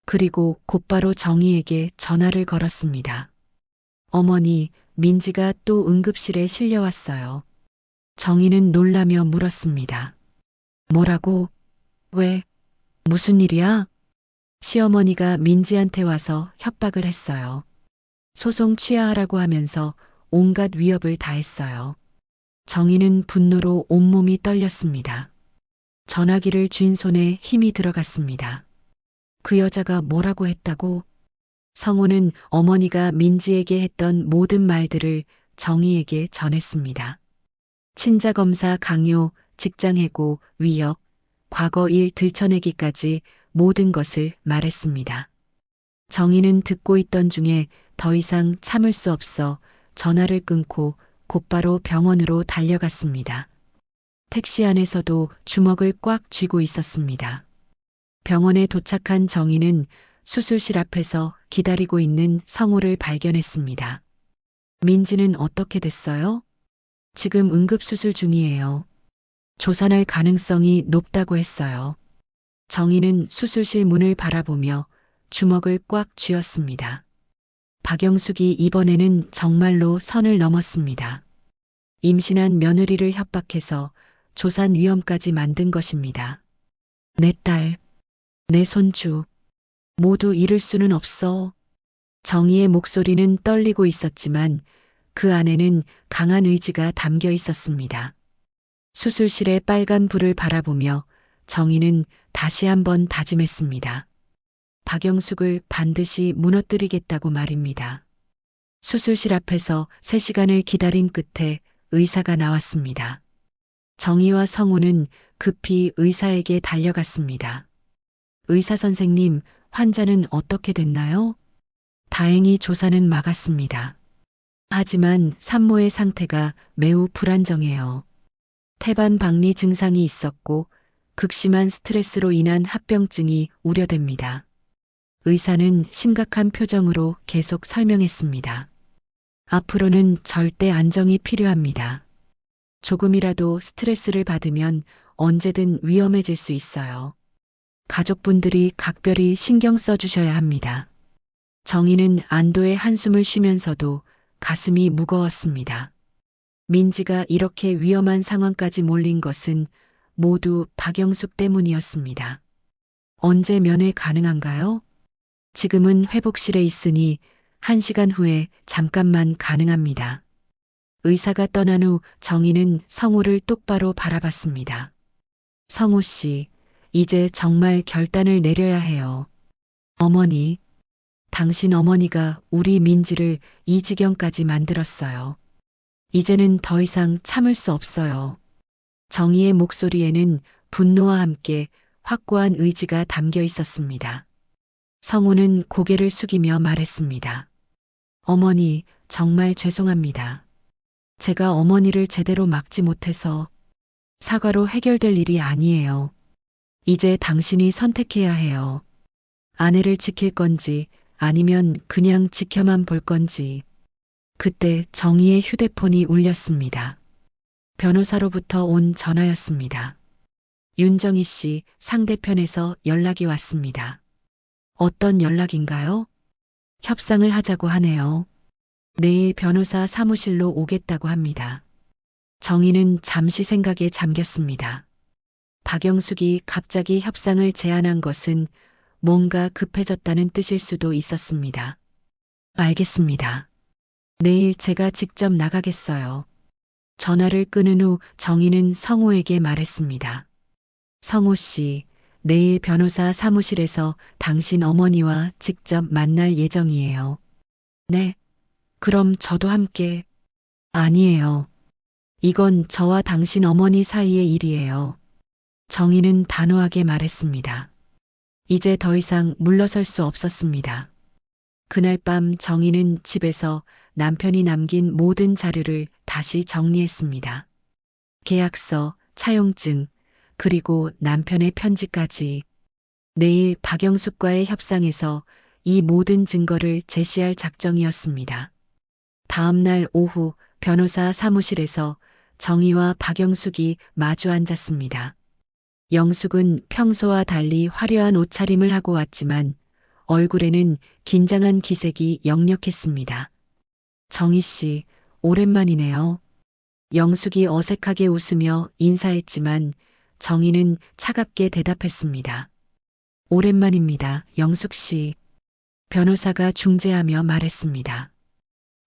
Speaker 2: 그리고 곧바로 정희에게 전화를 걸었습니다. 어머니, 민지가 또 응급실에 실려왔어요. 정희는 놀라며 물었습니다. 뭐라고? 왜? 무슨 일이야? 시어머니가 민지한테 와서 협박을 했어요. 소송 취하하라고 하면서 온갖 위협을 다했어요. 정희는 분노로 온몸이 떨렸습니다. 전화기를 쥔 손에 힘이 들어갔습니다. 그 여자가 뭐라고 했다고? 성우는 어머니가 민지에게 했던 모든 말들을 정희에게 전했습니다. 친자검사 강요, 직장해고, 위협, 과거 일 들춰내기까지 모든 것을 말했습니다. 정희는 듣고 있던 중에 더 이상 참을 수 없어 전화를 끊고 곧바로 병원으로 달려갔습니다. 택시 안에서도 주먹을 꽉 쥐고 있었습니다. 병원에 도착한 정희는 수술실 앞에서 기다리고 있는 성우를 발견했습니다. 민지는 어떻게 됐어요? 지금 응급수술 중이에요. 조산할 가능성이 높다고 했어요. 정희는 수술실 문을 바라보며 주먹을 꽉 쥐었습니다. 박영숙이 이번에는 정말로 선을 넘었습니다. 임신한 며느리를 협박해서 조산 위험까지 만든 것입니다. 내 딸, 내 손주. 모두 잃을 수는 없어. 정희의 목소리는 떨리고 있었지만 그 안에는 강한 의지가 담겨 있었습니다. 수술실의 빨간 불을 바라보며 정희는 다시 한번 다짐했습니다. 박영숙을 반드시 무너뜨리겠다고 말입니다. 수술실 앞에서 3시간을 기다린 끝에 의사가 나왔습니다. 정희와 성우는 급히 의사에게 달려갔습니다. 의사 선생님, 환자는 어떻게 됐나요? 다행히 조사는 막았습니다. 하지만 산모의 상태가 매우 불안정해요. 태반 박리 증상이 있었고 극심한 스트레스로 인한 합병증이 우려됩니다. 의사는 심각한 표정으로 계속 설명했습니다. 앞으로는 절대 안정이 필요합니다. 조금이라도 스트레스를 받으면 언제든 위험해질 수 있어요. 가족분들이 각별히 신경 써주셔야 합니다. 정희는 안도의 한숨을 쉬면서도 가슴이 무거웠습니다. 민지가 이렇게 위험한 상황까지 몰린 것은 모두 박영숙 때문이었습니다. 언제 면회 가능한가요? 지금은 회복실에 있으니 1시간 후에 잠깐만 가능합니다. 의사가 떠난 후 정희는 성우를 똑바로 바라봤습니다. 성우 씨, 이제 정말 결단을 내려야 해요. 어머니, 당신 어머니가 우리 민지를 이 지경까지 만들었어요. 이제는 더 이상 참을 수 없어요. 정희의 목소리에는 분노와 함께 확고한 의지가 담겨 있었습니다. 성우는 고개를 숙이며 말했습니다. 어머니, 정말 죄송합니다. 제가 어머니를 제대로 막지 못해서 사과로 해결될 일이 아니에요. 이제 당신이 선택해야 해요. 아내를 지킬 건지 아니면 그냥 지켜만 볼 건지. 그때 정희의 휴대폰이 울렸습니다. 변호사로부터 온 전화였습니다. 윤정희 씨, 상대편에서 연락이 왔습니다. 어떤 연락인가요? 협상을 하자고 하네요. 내일 변호사 사무실로 오겠다고 합니다. 정희는 잠시 생각에 잠겼습니다. 박영숙이 갑자기 협상을 제안한 것은 뭔가 급해졌다는 뜻일 수도 있었습니다. 알겠습니다. 내일 제가 직접 나가겠어요. 전화를 끊은 후 정희는 성우에게 말했습니다. 성우 씨, 내일 변호사 사무실에서 당신 어머니와 직접 만날 예정이에요. 네. 그럼 저도 함께. 아니에요. 이건 저와 당신 어머니 사이의 일이에요. 정희는 단호하게 말했습니다. 이제 더 이상 물러설 수 없었습니다. 그날 밤 정희는 집에서 남편이 남긴 모든 자료를 다시 정리했습니다. 계약서, 차용증, 그리고 남편의 편지까지. 내일 박영숙과의 협상에서 이 모든 증거를 제시할 작정이었습니다. 다음 날 오후 변호사 사무실에서 정희와 박영숙이 마주 앉았습니다. 영숙은 평소와 달리 화려한 옷차림을 하고 왔지만 얼굴에는 긴장한 기색이 역력했습니다. 정희 씨, 오랜만이네요. 영숙이 어색하게 웃으며 인사했지만 정희는 차갑게 대답했습니다. 오랜만입니다, 영숙 씨. 변호사가 중재하며 말했습니다.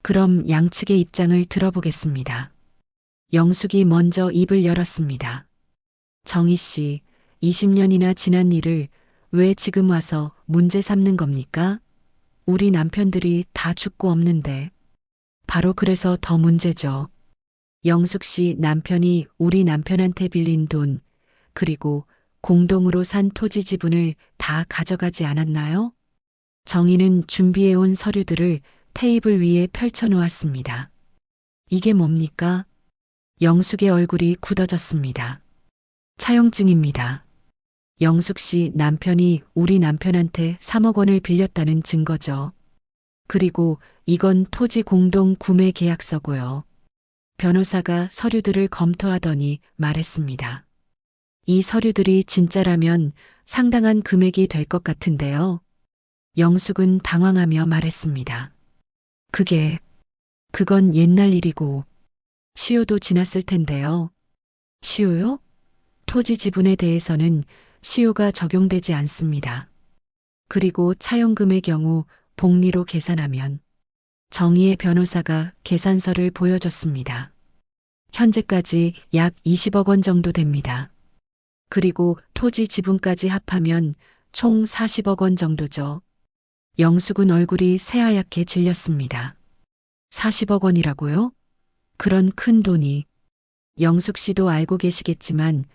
Speaker 2: 그럼 양측의 입장을 들어보겠습니다. 영숙이 먼저 입을 열었습니다. 정희 씨, 20년이나 지난 일을 왜 지금 와서 문제 삼는 겁니까? 우리 남편들이 다 죽고 없는데. 바로 그래서 더 문제죠. 영숙 씨 남편이 우리 남편한테 빌린 돈, 그리고 공동으로 산 토지 지분을 다 가져가지 않았나요? 정희는 준비해온 서류들을 테이블 위에 펼쳐놓았습니다. 이게 뭡니까? 영숙의 얼굴이 굳어졌습니다. 차용증입니다. 영숙 씨 남편이 우리 남편한테 3억 원을 빌렸다는 증거죠. 그리고 이건 토지 공동 구매 계약서고요. 변호사가 서류들을 검토하더니 말했습니다. 이 서류들이 진짜라면 상당한 금액이 될 것 같은데요. 영숙은 당황하며 말했습니다. 그건 옛날 일이고 시효도 지났을 텐데요. 시효요? 토지 지분에 대해서는 시효가 적용되지 않습니다. 그리고 차용금의 경우 복리로 계산하면 정희의 변호사가 계산서를 보여줬습니다. 현재까지 약 20억 원 정도 됩니다. 그리고 토지 지분까지 합하면 총 40억 원 정도죠. 영숙은 얼굴이 새하얗게 질렸습니다. 40억 원이라고요? 그런 큰 돈이. 영숙 씨도 알고 계시겠지만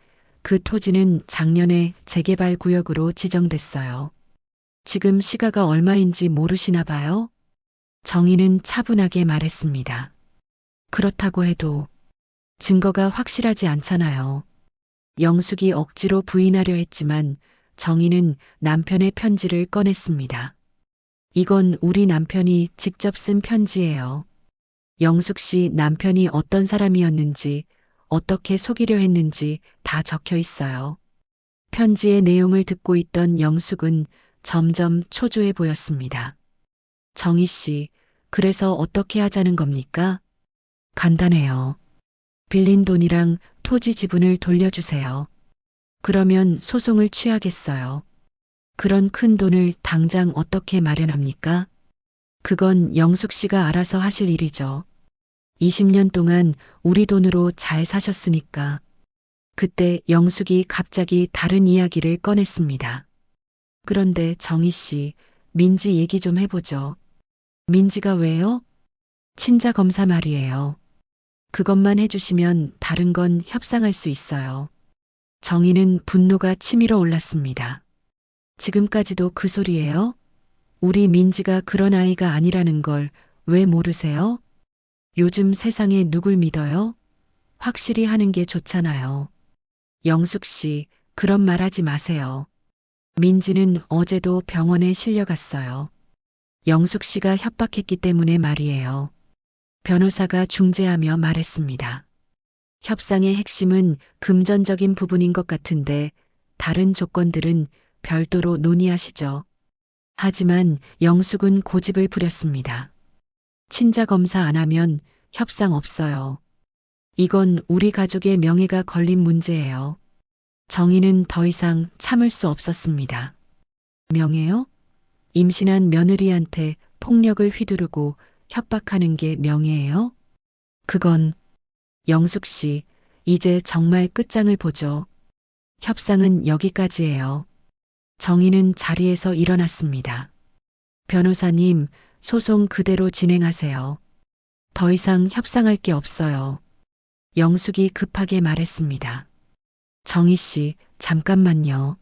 Speaker 2: 그 토지는 작년에 재개발 구역으로 지정됐어요. 지금 시가가 얼마인지 모르시나 봐요? 정희는 차분하게 말했습니다. 그렇다고 해도 증거가 확실하지 않잖아요. 영숙이 억지로 부인하려 했지만 정희는 남편의 편지를 꺼냈습니다. 이건 우리 남편이 직접 쓴 편지예요. 영숙 씨 남편이 어떤 사람이었는지, 어떻게 속이려 했는지 다 적혀 있어요. 편지의 내용을 듣고 있던 영숙은 점점 초조해 보였습니다. 정희 씨, 그래서 어떻게 하자는 겁니까? 간단해요. 빌린 돈이랑 토지 지분을 돌려주세요. 그러면 소송을 취하겠어요. 그런 큰 돈을 당장 어떻게 마련합니까? 그건 영숙 씨가 알아서 하실 일이죠. 20년 동안 우리 돈으로 잘 사셨으니까. 그때 영숙이 갑자기 다른 이야기를 꺼냈습니다. 그런데 정희 씨, 민지 얘기 좀 해보죠. 민지가 왜요? 친자 검사 말이에요. 그것만 해주시면 다른 건 협상할 수 있어요. 정희는 분노가 치밀어 올랐습니다. 지금까지도 그 소리예요? 우리 민지가 그런 아이가 아니라는 걸 왜 모르세요? 요즘 세상에 누굴 믿어요? 확실히 하는 게 좋잖아요. 영숙 씨, 그런 말 하지 마세요. 민지는 어제도 병원에 실려갔어요. 영숙 씨가 협박했기 때문에 말이에요. 변호사가 중재하며 말했습니다. 협상의 핵심은 금전적인 부분인 것 같은데 다른 조건들은 별도로 논의하시죠. 하지만 영숙은 고집을 부렸습니다. 친자 검사 안 하면 협상 없어요. 이건 우리 가족의 명예가 걸린 문제예요. 정희는 더 이상 참을 수 없었습니다. 명예요? 임신한 며느리한테 폭력을 휘두르고 협박하는 게 명예예요? 그건 영숙 씨, 이제 정말 끝장을 보죠. 협상은 여기까지예요. 정희는 자리에서 일어났습니다. 변호사님, 소송 그대로 진행하세요. 더 이상 협상할 게 없어요. 영숙이 급하게 말했습니다. 정희 씨, 잠깐만요.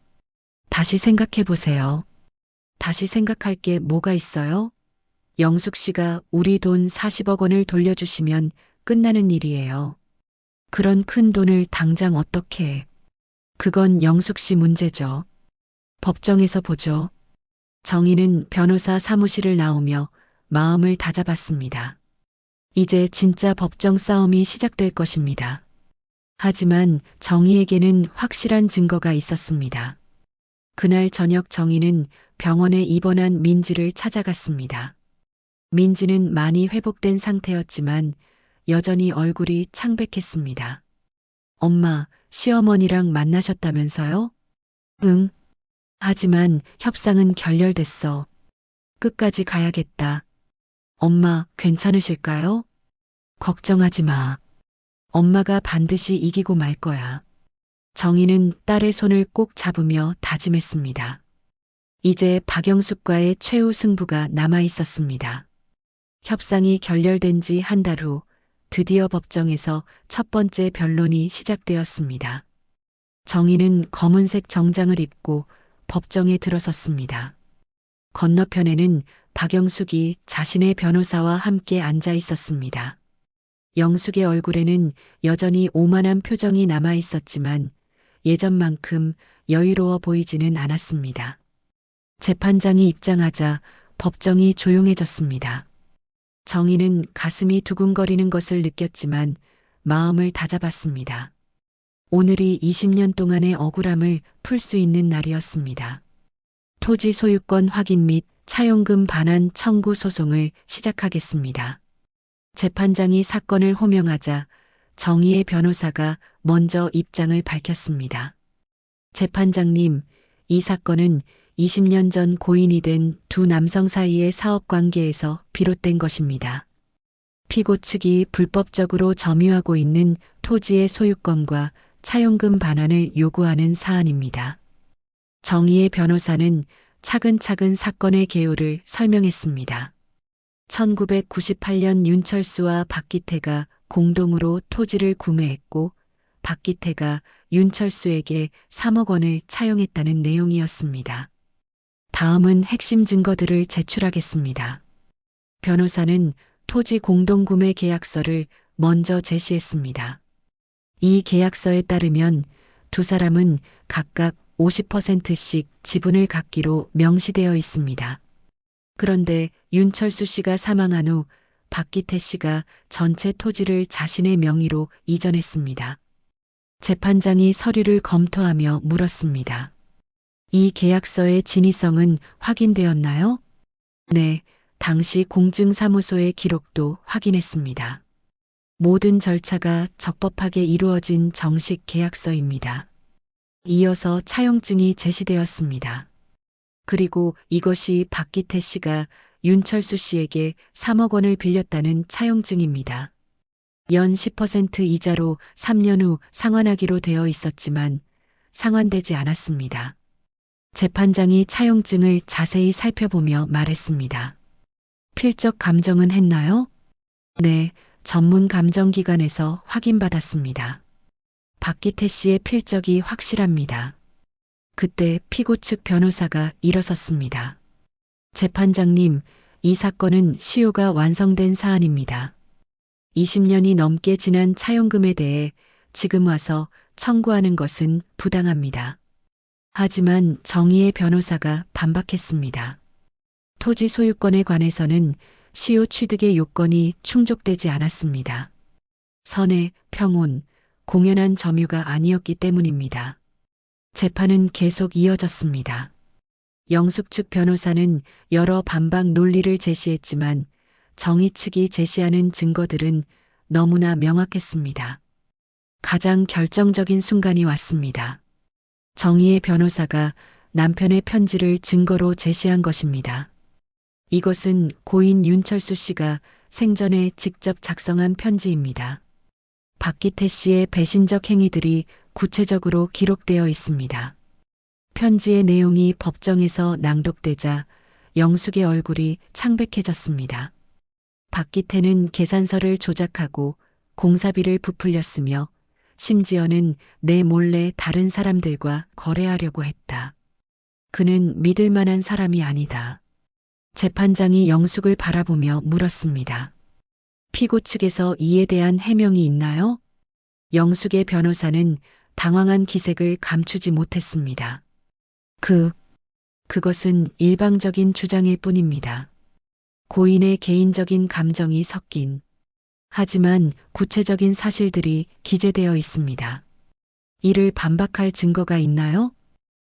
Speaker 2: 다시 생각해 보세요. 다시 생각할 게 뭐가 있어요? 영숙 씨가 우리 돈 40억 원을 돌려주시면 끝나는 일이에요. 그런 큰 돈을 당장 어떻게 해? 그건 영숙 씨 문제죠. 법정에서 보죠. 정희는 변호사 사무실을 나오며 마음을 다잡았습니다. 이제 진짜 법정 싸움이 시작될 것입니다. 하지만 정희에게는 확실한 증거가 있었습니다. 그날 저녁 정희는 병원에 입원한 민지를 찾아갔습니다. 민지는 많이 회복된 상태였지만 여전히 얼굴이 창백했습니다. 엄마, 시어머니랑 만나셨다면서요? 응. 하지만 협상은 결렬됐어. 끝까지 가야겠다. 엄마, 괜찮으실까요? 걱정하지 마. 엄마가 반드시 이기고 말 거야. 정희는 딸의 손을 꼭 잡으며 다짐했습니다. 이제 박영숙과의 최후 승부가 남아 있었습니다. 협상이 결렬된 지 한 달 후 드디어 법정에서 첫 번째 변론이 시작되었습니다. 정희는 검은색 정장을 입고 법정에 들어섰습니다. 건너편에는 박영숙이 자신의 변호사와 함께 앉아 있었습니다. 영숙의 얼굴에는 여전히 오만한 표정이 남아 있었지만 예전만큼 여유로워 보이지는 않았습니다. 재판장이 입장하자 법정이 조용해졌습니다. 정희는 가슴이 두근거리는 것을 느꼈지만 마음을 다잡았습니다. 오늘이 20년 동안의 억울함을 풀 수 있는 날이었습니다. 토지 소유권 확인 및 차용금 반환 청구 소송을 시작하겠습니다. 재판장이 사건을 호명하자 정희의 변호사가 먼저 입장을 밝혔습니다. 재판장님, 이 사건은 20년 전 고인이 된 두 남성 사이의 사업 관계에서 비롯된 것입니다. 피고 측이 불법적으로 점유하고 있는 토지의 소유권과 차용금 반환을 요구하는 사안입니다. 정의의 변호사는 차근차근 사건의 개요를 설명했습니다. 1998년 윤철수와 박기태가 공동으로 토지를 구매했고 박기태가 윤철수에게 3억 원을 차용했다는 내용이었습니다. 다음은 핵심 증거들을 제출하겠습니다. 변호사는 토지 공동구매 계약서를 먼저 제시했습니다. 이 계약서에 따르면 두 사람은 각각 50%씩 지분을 갖기로 명시되어 있습니다. 그런데 윤철수 씨가 사망한 후 박기태 씨가 전체 토지를 자신의 명의로 이전했습니다. 재판장이 서류를 검토하며 물었습니다. 이 계약서의 진위성은 확인되었나요? 네, 당시 공증사무소의 기록도 확인했습니다. 모든 절차가 적법하게 이루어진 정식 계약서입니다. 이어서 차용증이 제시되었습니다. 그리고 이것이 박기태 씨가 윤철수 씨에게 3억 원을 빌렸다는 차용증입니다. 연 10% 이자로 3년 후 상환하기로 되어 있었지만 상환되지 않았습니다. 재판장이 차용증을 자세히 살펴보며 말했습니다. 필적 감정은 했나요? 네, 전문 감정기관에서 확인받았습니다. 박기태 씨의 필적이 확실합니다. 그때 피고 측 변호사가 일어섰습니다. 재판장님, 이 사건은 시효가 완성된 사안입니다. 20년이 넘게 지난 차용금에 대해 지금 와서 청구하는 것은 부당합니다. 하지만 정의의 변호사가 반박했습니다. 토지 소유권에 관해서는 시효 취득의 요건이 충족되지 않았습니다. 선해, 평온, 공연한 점유가 아니었기 때문입니다. 재판은 계속 이어졌습니다. 영숙 측 변호사는 여러 반박 논리를 제시했지만 정의 측이 제시하는 증거들은 너무나 명확했습니다. 가장 결정적인 순간이 왔습니다. 정의의 변호사가 남편의 편지를 증거로 제시한 것입니다. 이것은 고인 윤철수 씨가 생전에 직접 작성한 편지입니다. 박기태 씨의 배신적 행위들이 구체적으로 기록되어 있습니다. 편지의 내용이 법정에서 낭독되자 영숙의 얼굴이 창백해졌습니다. 박기태는 계산서를 조작하고 공사비를 부풀렸으며 심지어는 내 몰래 다른 사람들과 거래하려고 했다. 그는 믿을 만한 사람이 아니다. 재판장이 영숙을 바라보며 물었습니다. 피고 측에서 이에 대한 해명이 있나요? 영숙의 변호사는 당황한 기색을 감추지 못했습니다. 그것은 일방적인 주장일 뿐입니다. 고인의 개인적인 감정이 섞인, 하지만 구체적인 사실들이 기재되어 있습니다. 이를 반박할 증거가 있나요?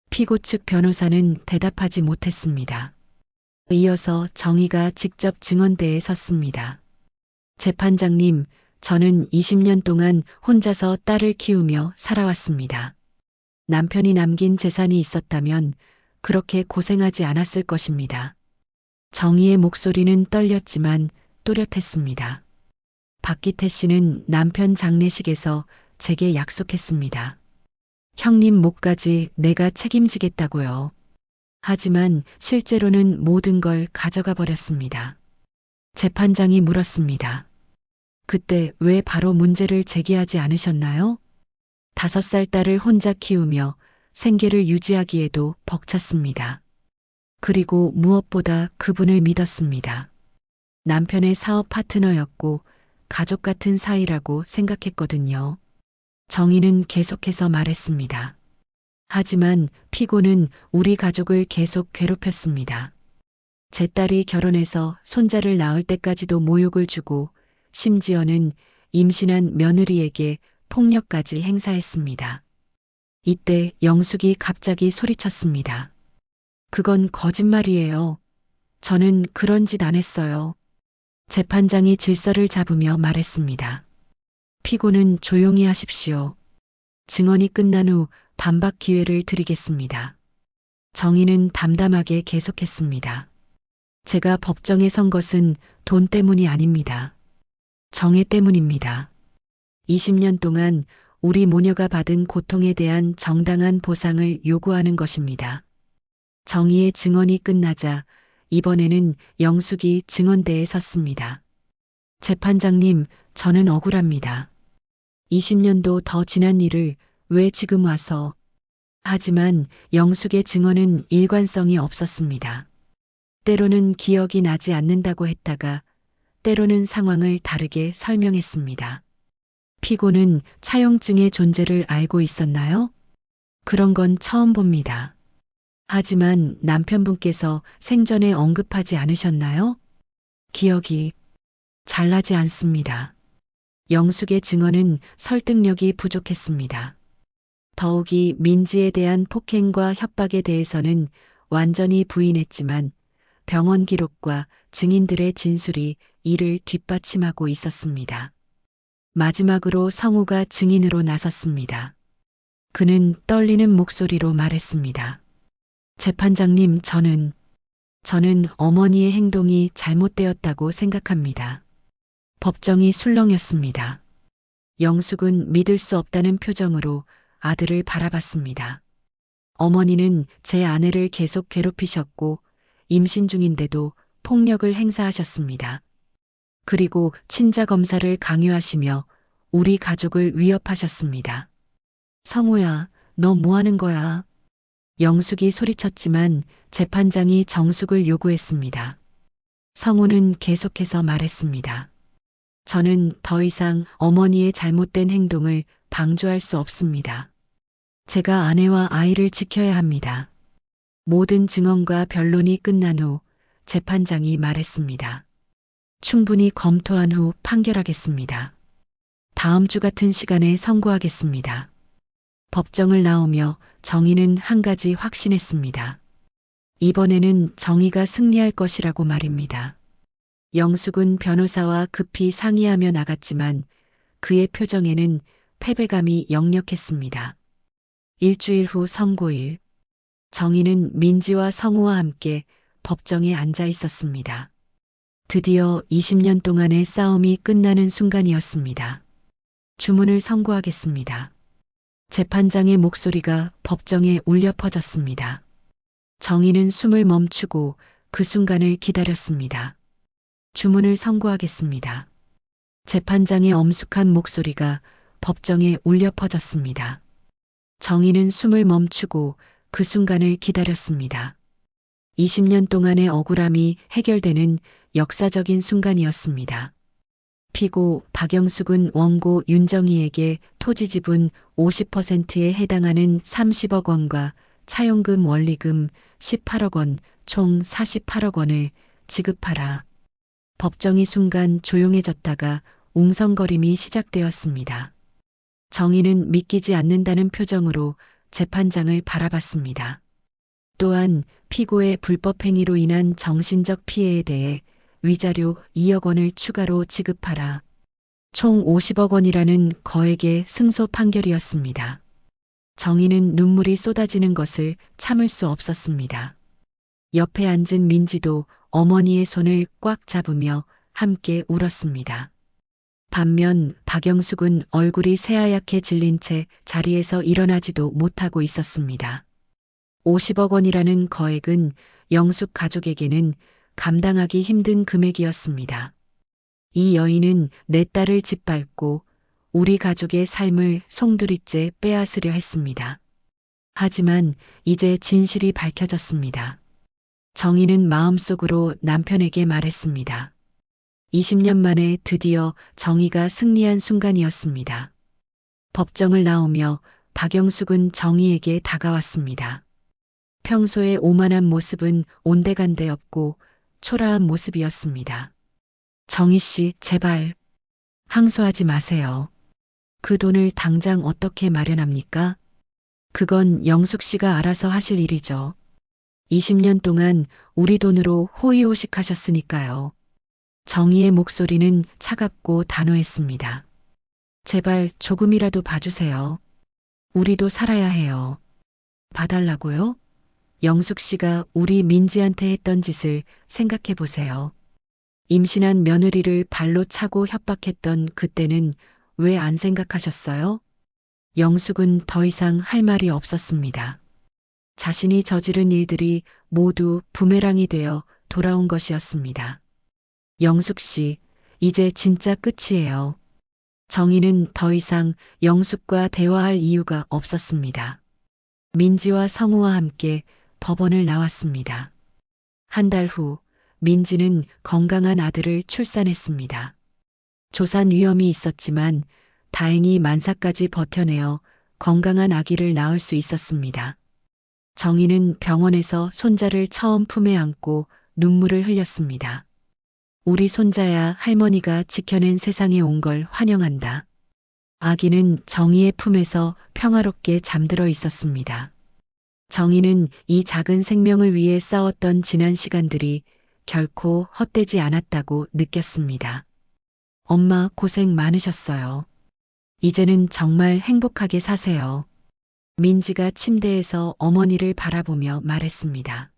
Speaker 2: 피고 측 변호사는 대답하지 못했습니다. 이어서 정의가 직접 증언대에 섰습니다. 재판장님, 저는 20년 동안 혼자서 딸을 키우며 살아왔습니다. 남편이 남긴 재산이 있었다면 그렇게 고생하지 않았을 것입니다. 정의의 목소리는 떨렸지만 또렷했습니다. 박기태 씨는 남편 장례식에서 제게 약속했습니다. 형님 몫까지 내가 책임지겠다고요. 하지만 실제로는 모든 걸 가져가 버렸습니다. 재판장이 물었습니다. 그때 왜 바로 문제를 제기하지 않으셨나요? 5살 딸을 혼자 키우며 생계를 유지하기에도 벅찼습니다. 그리고 무엇보다 그분을 믿었습니다. 남편의 사업 파트너였고 가족 같은 사이라고 생각했거든요. 정의는 계속해서 말했습니다. 하지만 피고는 우리 가족을 계속 괴롭혔습니다. 제 딸이 결혼해서 손자를 낳을 때까지도 모욕을 주고 심지어는 임신한 며느리에게 폭력까지 행사했습니다. 이때 영숙이 갑자기 소리쳤습니다. 그건 거짓말이에요. 저는 그런 짓 안 했어요. 재판장이 질서를 잡으며 말했습니다. 피고는 조용히 하십시오. 증언이 끝난 후 반박 기회를 드리겠습니다. 정희는 담담하게 계속했습니다. 제가 법정에 선 것은 돈 때문이 아닙니다. 정혜 때문입니다. 20년 동안 우리 모녀가 받은 고통에 대한 정당한 보상을 요구하는 것입니다. 정희의 증언이 끝나자 이번에는 영숙이 증언대에 섰습니다. 재판장님, 저는 억울합니다. 20년도 더 지난 일을 왜 지금 와서. 하지만 영숙의 증언은 일관성이 없었습니다. 때로는 기억이 나지 않는다고 했다가 때로는 상황을 다르게 설명했습니다. 피고는 차용증의 존재를 알고 있었나요? 그런 건 처음 봅니다. 하지만 남편분께서 생전에 언급하지 않으셨나요? 기억이 잘 나지 않습니다. 영숙의 증언은 설득력이 부족했습니다. 더욱이 민지에 대한 폭행과 협박에 대해서는 완전히 부인했지만 병원 기록과 증인들의 진술이 이를 뒷받침하고 있었습니다. 마지막으로 성우가 증인으로 나섰습니다. 그는 떨리는 목소리로 말했습니다. 재판장님, 저는 어머니의 행동이 잘못되었다고 생각합니다. 법정이 술렁였습니다. 영숙은 믿을 수 없다는 표정으로 아들을 바라봤습니다. 어머니는 제 아내를 계속 괴롭히셨고 임신 중인데도 폭력을 행사하셨습니다. 그리고 친자 검사를 강요하시며 우리 가족을 위협하셨습니다. 성우야, 너 뭐 하는 거야? 영숙이 소리쳤지만 재판장이 정숙을 요구했습니다. 성우는 계속해서 말했습니다. 저는 더 이상 어머니의 잘못된 행동을 방조할 수 없습니다. 제가 아내와 아이를 지켜야 합니다. 모든 증언과 변론이 끝난 후 재판장이 말했습니다. 충분히 검토한 후 판결하겠습니다. 다음 주 같은 시간에 선고하겠습니다. 법정을 나오며 정희는 한 가지 확신했습니다. 이번에는 정의가 승리할 것이라고 말입니다. 영숙은 변호사와 급히 상의하며 나갔지만 그의 표정에는 패배감이 역력했습니다. 일주일 후 선고일, 정희는 민지와 성우와 함께 법정에 앉아 있었습니다. 드디어 20년 동안의 싸움이 끝나는 순간이었습니다. 주문을 선고하겠습니다. 재판장의 목소리가 법정에 울려 퍼졌습니다. 정희는 숨을 멈추고 그 순간을 기다렸습니다. 주문을 선고하겠습니다. 재판장의 엄숙한 목소리가 법정에 울려 퍼졌습니다. 정희는 숨을 멈추고 그 순간을 기다렸습니다. 20년 동안의 억울함이 해결되는 역사적인 순간이었습니다. 피고 박영숙은 원고 윤정희에게 토지 지분 50%에 해당하는 30억 원과 차용금 원리금 18억 원, 총 48억 원을 지급하라. 법정이 순간 조용해졌다가 웅성거림이 시작되었습니다. 정희는 믿기지 않는다는 표정으로 재판장을 바라봤습니다. 또한 피고의 불법 행위로 인한 정신적 피해에 대해 위자료 2억 원을 추가로 지급하라. 총 50억 원이라는 거액의 승소 판결이었습니다. 정희는 눈물이 쏟아지는 것을 참을 수 없었습니다. 옆에 앉은 민지도 어머니의 손을 꽉 잡으며 함께 울었습니다. 반면 박영숙은 얼굴이 새하얗게 질린 채 자리에서 일어나지도 못하고 있었습니다. 50억 원이라는 거액은 영숙 가족에게는 감당하기 힘든 금액이었습니다. 이 여인은 내 딸을 짓밟고 우리 가족의 삶을 송두리째 빼앗으려 했습니다. 하지만 이제 진실이 밝혀졌습니다. 정희는 마음속으로 남편에게 말했습니다. 20년 만에 드디어 정의가 승리한 순간이었습니다. 법정을 나오며 박영숙은 정의에게 다가왔습니다. 평소의 오만한 모습은 온데간데 없고 초라한 모습이었습니다. 정희 씨, 제발 항소하지 마세요. 그 돈을 당장 어떻게 마련합니까? 그건 영숙 씨가 알아서 하실 일이죠. 20년 동안 우리 돈으로 호의호식하셨으니까요. 정희의 목소리는 차갑고 단호했습니다. 제발 조금이라도 봐주세요. 우리도 살아야 해요. 봐달라고요? 영숙 씨가 우리 민지한테 했던 짓을 생각해 보세요. 임신한 며느리를 발로 차고 협박했던 그때는 왜 안 생각하셨어요? 영숙은 더 이상 할 말이 없었습니다. 자신이 저지른 일들이 모두 부메랑이 되어 돌아온 것이었습니다. 영숙 씨, 이제 진짜 끝이에요. 정희는 더 이상 영숙과 대화할 이유가 없었습니다. 민지와 성우와 함께 법원을 나왔습니다. 한 달 후, 민지는 건강한 아들을 출산했습니다. 조산 위험이 있었지만 다행히 만사까지 버텨내어 건강한 아기를 낳을 수 있었습니다. 정희는 병원에서 손자를 처음 품에 안고 눈물을 흘렸습니다. 우리 손자야, 할머니가 지켜낸 세상에 온 걸 환영한다. 아기는 정희의 품에서 평화롭게 잠들어 있었습니다. 정희는 이 작은 생명을 위해 싸웠던 지난 시간들이 결코 헛되지 않았다고 느꼈습니다. 엄마, 고생 많으셨어요. 이제는 정말 행복하게 사세요. 민지가 침대에서 어머니를 바라보며 말했습니다.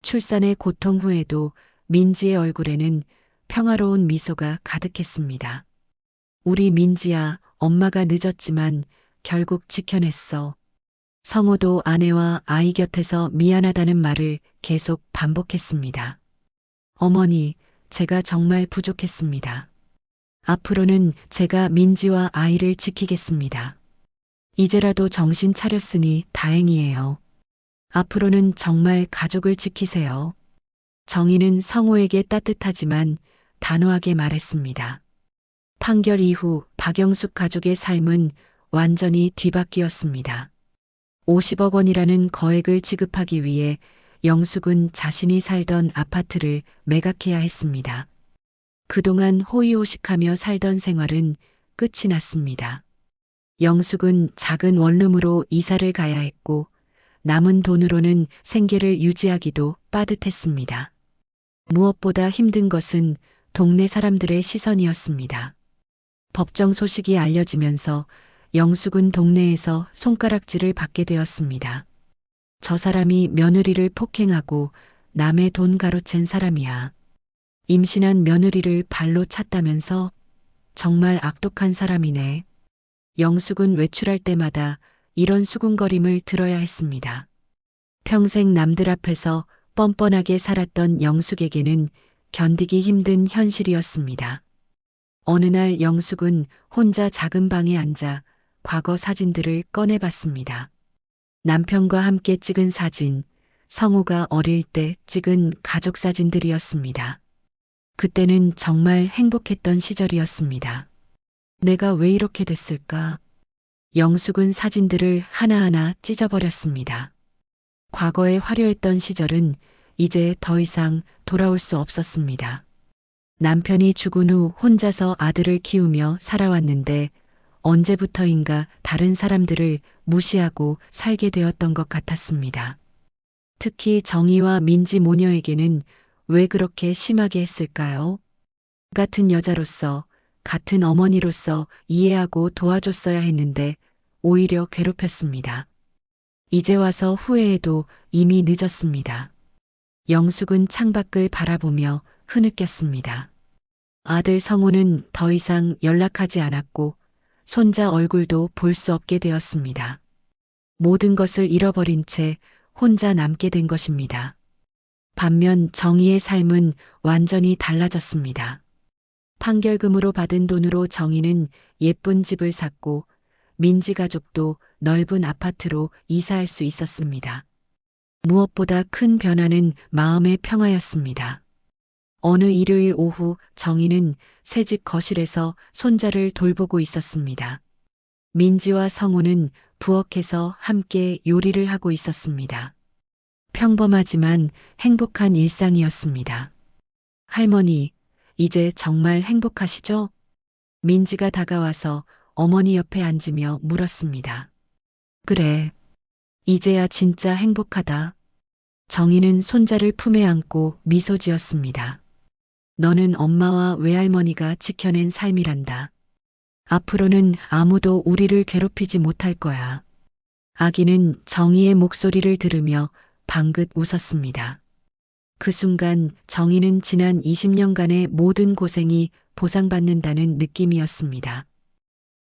Speaker 2: 출산의 고통 후에도 민지의 얼굴에는 평화로운 미소가 가득했습니다. 우리 민지야, 엄마가 늦었지만 결국 지켜냈어. 성우도 아내와 아이 곁에서 미안하다는 말을 계속 반복했습니다. 어머니, 제가 정말 부족했습니다. 앞으로는 제가 민지와 아이를 지키겠습니다. 이제라도 정신 차렸으니 다행이에요. 앞으로는 정말 가족을 지키세요. 정희는 성우에게 따뜻하지만 단호하게 말했습니다. 판결 이후 박영숙 가족의 삶은 완전히 뒤바뀌었습니다. 50억 원이라는 거액을 지급하기 위해 영숙은 자신이 살던 아파트를 매각해야 했습니다. 그동안 호의호식하며 살던 생활은 끝이 났습니다. 영숙은 작은 원룸으로 이사를 가야 했고 남은 돈으로는 생계를 유지하기도 빠듯했습니다. 무엇보다 힘든 것은 동네 사람들의 시선이었습니다. 법정 소식이 알려지면서 영숙은 동네에서 손가락질을 받게 되었습니다. 저 사람이 며느리를 폭행하고 남의 돈 가로챈 사람이야. 임신한 며느리를 발로 찼다면서? 정말 악독한 사람이네. 영숙은 외출할 때마다 이런 수군거림을 들어야 했습니다. 평생 남들 앞에서 뻔뻔하게 살았던 영숙에게는 견디기 힘든 현실이었습니다. 어느 날 영숙은 혼자 작은 방에 앉아 과거 사진들을 꺼내봤습니다. 남편과 함께 찍은 사진, 성우가 어릴 때 찍은 가족 사진들이었습니다. 그때는 정말 행복했던 시절이었습니다. 내가 왜 이렇게 됐을까? 영숙은 사진들을 하나하나 찢어버렸습니다. 과거에 화려했던 시절은 이제 더 이상 돌아올 수 없었습니다. 남편이 죽은 후 혼자서 아들을 키우며 살아왔는데 언제부터인가 다른 사람들을 무시하고 살게 되었던 것 같았습니다. 특히 정희와 민지 모녀에게는 왜 그렇게 심하게 했을까요? 같은 여자로서, 같은 어머니로서 이해하고 도와줬어야 했는데 오히려 괴롭혔습니다. 이제 와서 후회해도 이미 늦었습니다. 영숙은 창밖을 바라보며 흐느꼈습니다. 아들 성우는 더 이상 연락하지 않았고 손자 얼굴도 볼 수 없게 되었습니다. 모든 것을 잃어버린 채 혼자 남게 된 것입니다. 반면 정희의 삶은 완전히 달라졌습니다. 판결금으로 받은 돈으로 정희는 예쁜 집을 샀고 민지 가족도 넓은 아파트로 이사할 수 있었습니다. 무엇보다 큰 변화는 마음의 평화였습니다. 어느 일요일 오후 정희는 새집 거실에서 손자를 돌보고 있었습니다. 민지와 성우는 부엌에서 함께 요리를 하고 있었습니다. 평범하지만 행복한 일상이었습니다. 할머니, 이제 정말 행복하시죠? 민지가 다가와서 어머니 옆에 앉으며 물었습니다. 그래, 이제야 진짜 행복하다. 정희는 손자를 품에 안고 미소 지었습니다. 너는 엄마와 외할머니가 지켜낸 삶이란다. 앞으로는 아무도 우리를 괴롭히지 못할 거야. 아기는 정희의 목소리를 들으며 방긋 웃었습니다. 그 순간 정희는 지난 20년간의 모든 고생이 보상받는다는 느낌이었습니다.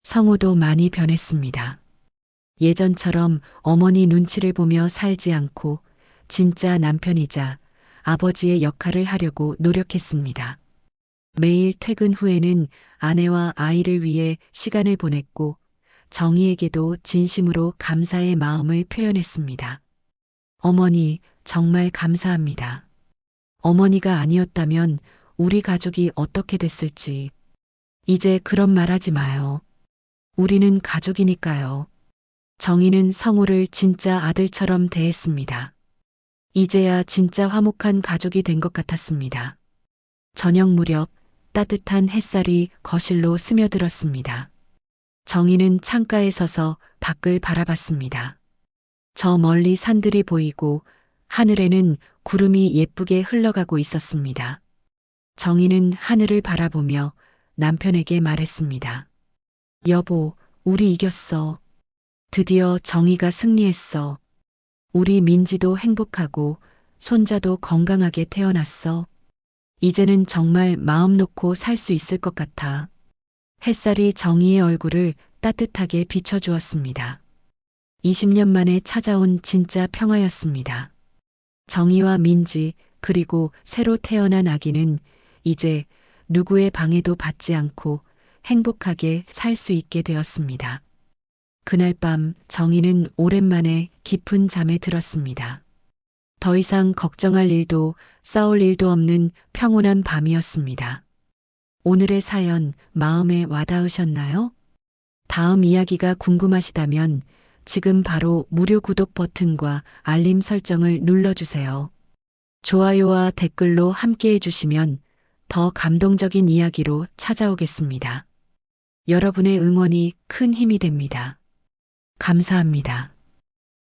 Speaker 2: 성우도 많이 변했습니다. 예전처럼 어머니 눈치를 보며 살지 않고 진짜 남편이자 아버지의 역할을 하려고 노력했습니다. 매일 퇴근 후에는 아내와 아이를 위해 시간을 보냈고 정희에게도 진심으로 감사의 마음을 표현했습니다. 어머니, 정말 감사합니다. 어머니가 아니었다면 우리 가족이 어떻게 됐을지. 이제 그런 말 하지 마요. 우리는 가족이니까요. 정희는 성우를 진짜 아들처럼 대했습니다. 이제야 진짜 화목한 가족이 된 것 같았습니다. 저녁 무렵 따뜻한 햇살이 거실로 스며들었습니다. 정희는 창가에 서서 밖을 바라봤습니다. 저 멀리 산들이 보이고 하늘에는 구름이 예쁘게 흘러가고 있었습니다. 정희는 하늘을 바라보며 남편에게 말했습니다. 여보, 우리 이겼어. 드디어 정희가 승리했어. 우리 민지도 행복하고 손자도 건강하게 태어났어. 이제는 정말 마음 놓고 살 수 있을 것 같아. 햇살이 정희의 얼굴을 따뜻하게 비춰주었습니다. 20년 만에 찾아온 진짜 평화였습니다. 정희와 민지 그리고 새로 태어난 아기는 이제 누구의 방해도 받지 않고 행복하게 살 수 있게 되었습니다. 그날 밤 정희는 오랜만에 깊은 잠에 들었습니다. 더 이상 걱정할 일도 싸울 일도 없는 평온한 밤이었습니다. 오늘의 사연 마음에 와닿으셨나요? 다음 이야기가 궁금하시다면 지금 바로 무료 구독 버튼과 알림 설정을 눌러주세요. 좋아요와 댓글로 함께 해주시면 더 감동적인 이야기로 찾아오겠습니다. 여러분의 응원이 큰 힘이 됩니다. 감사합니다.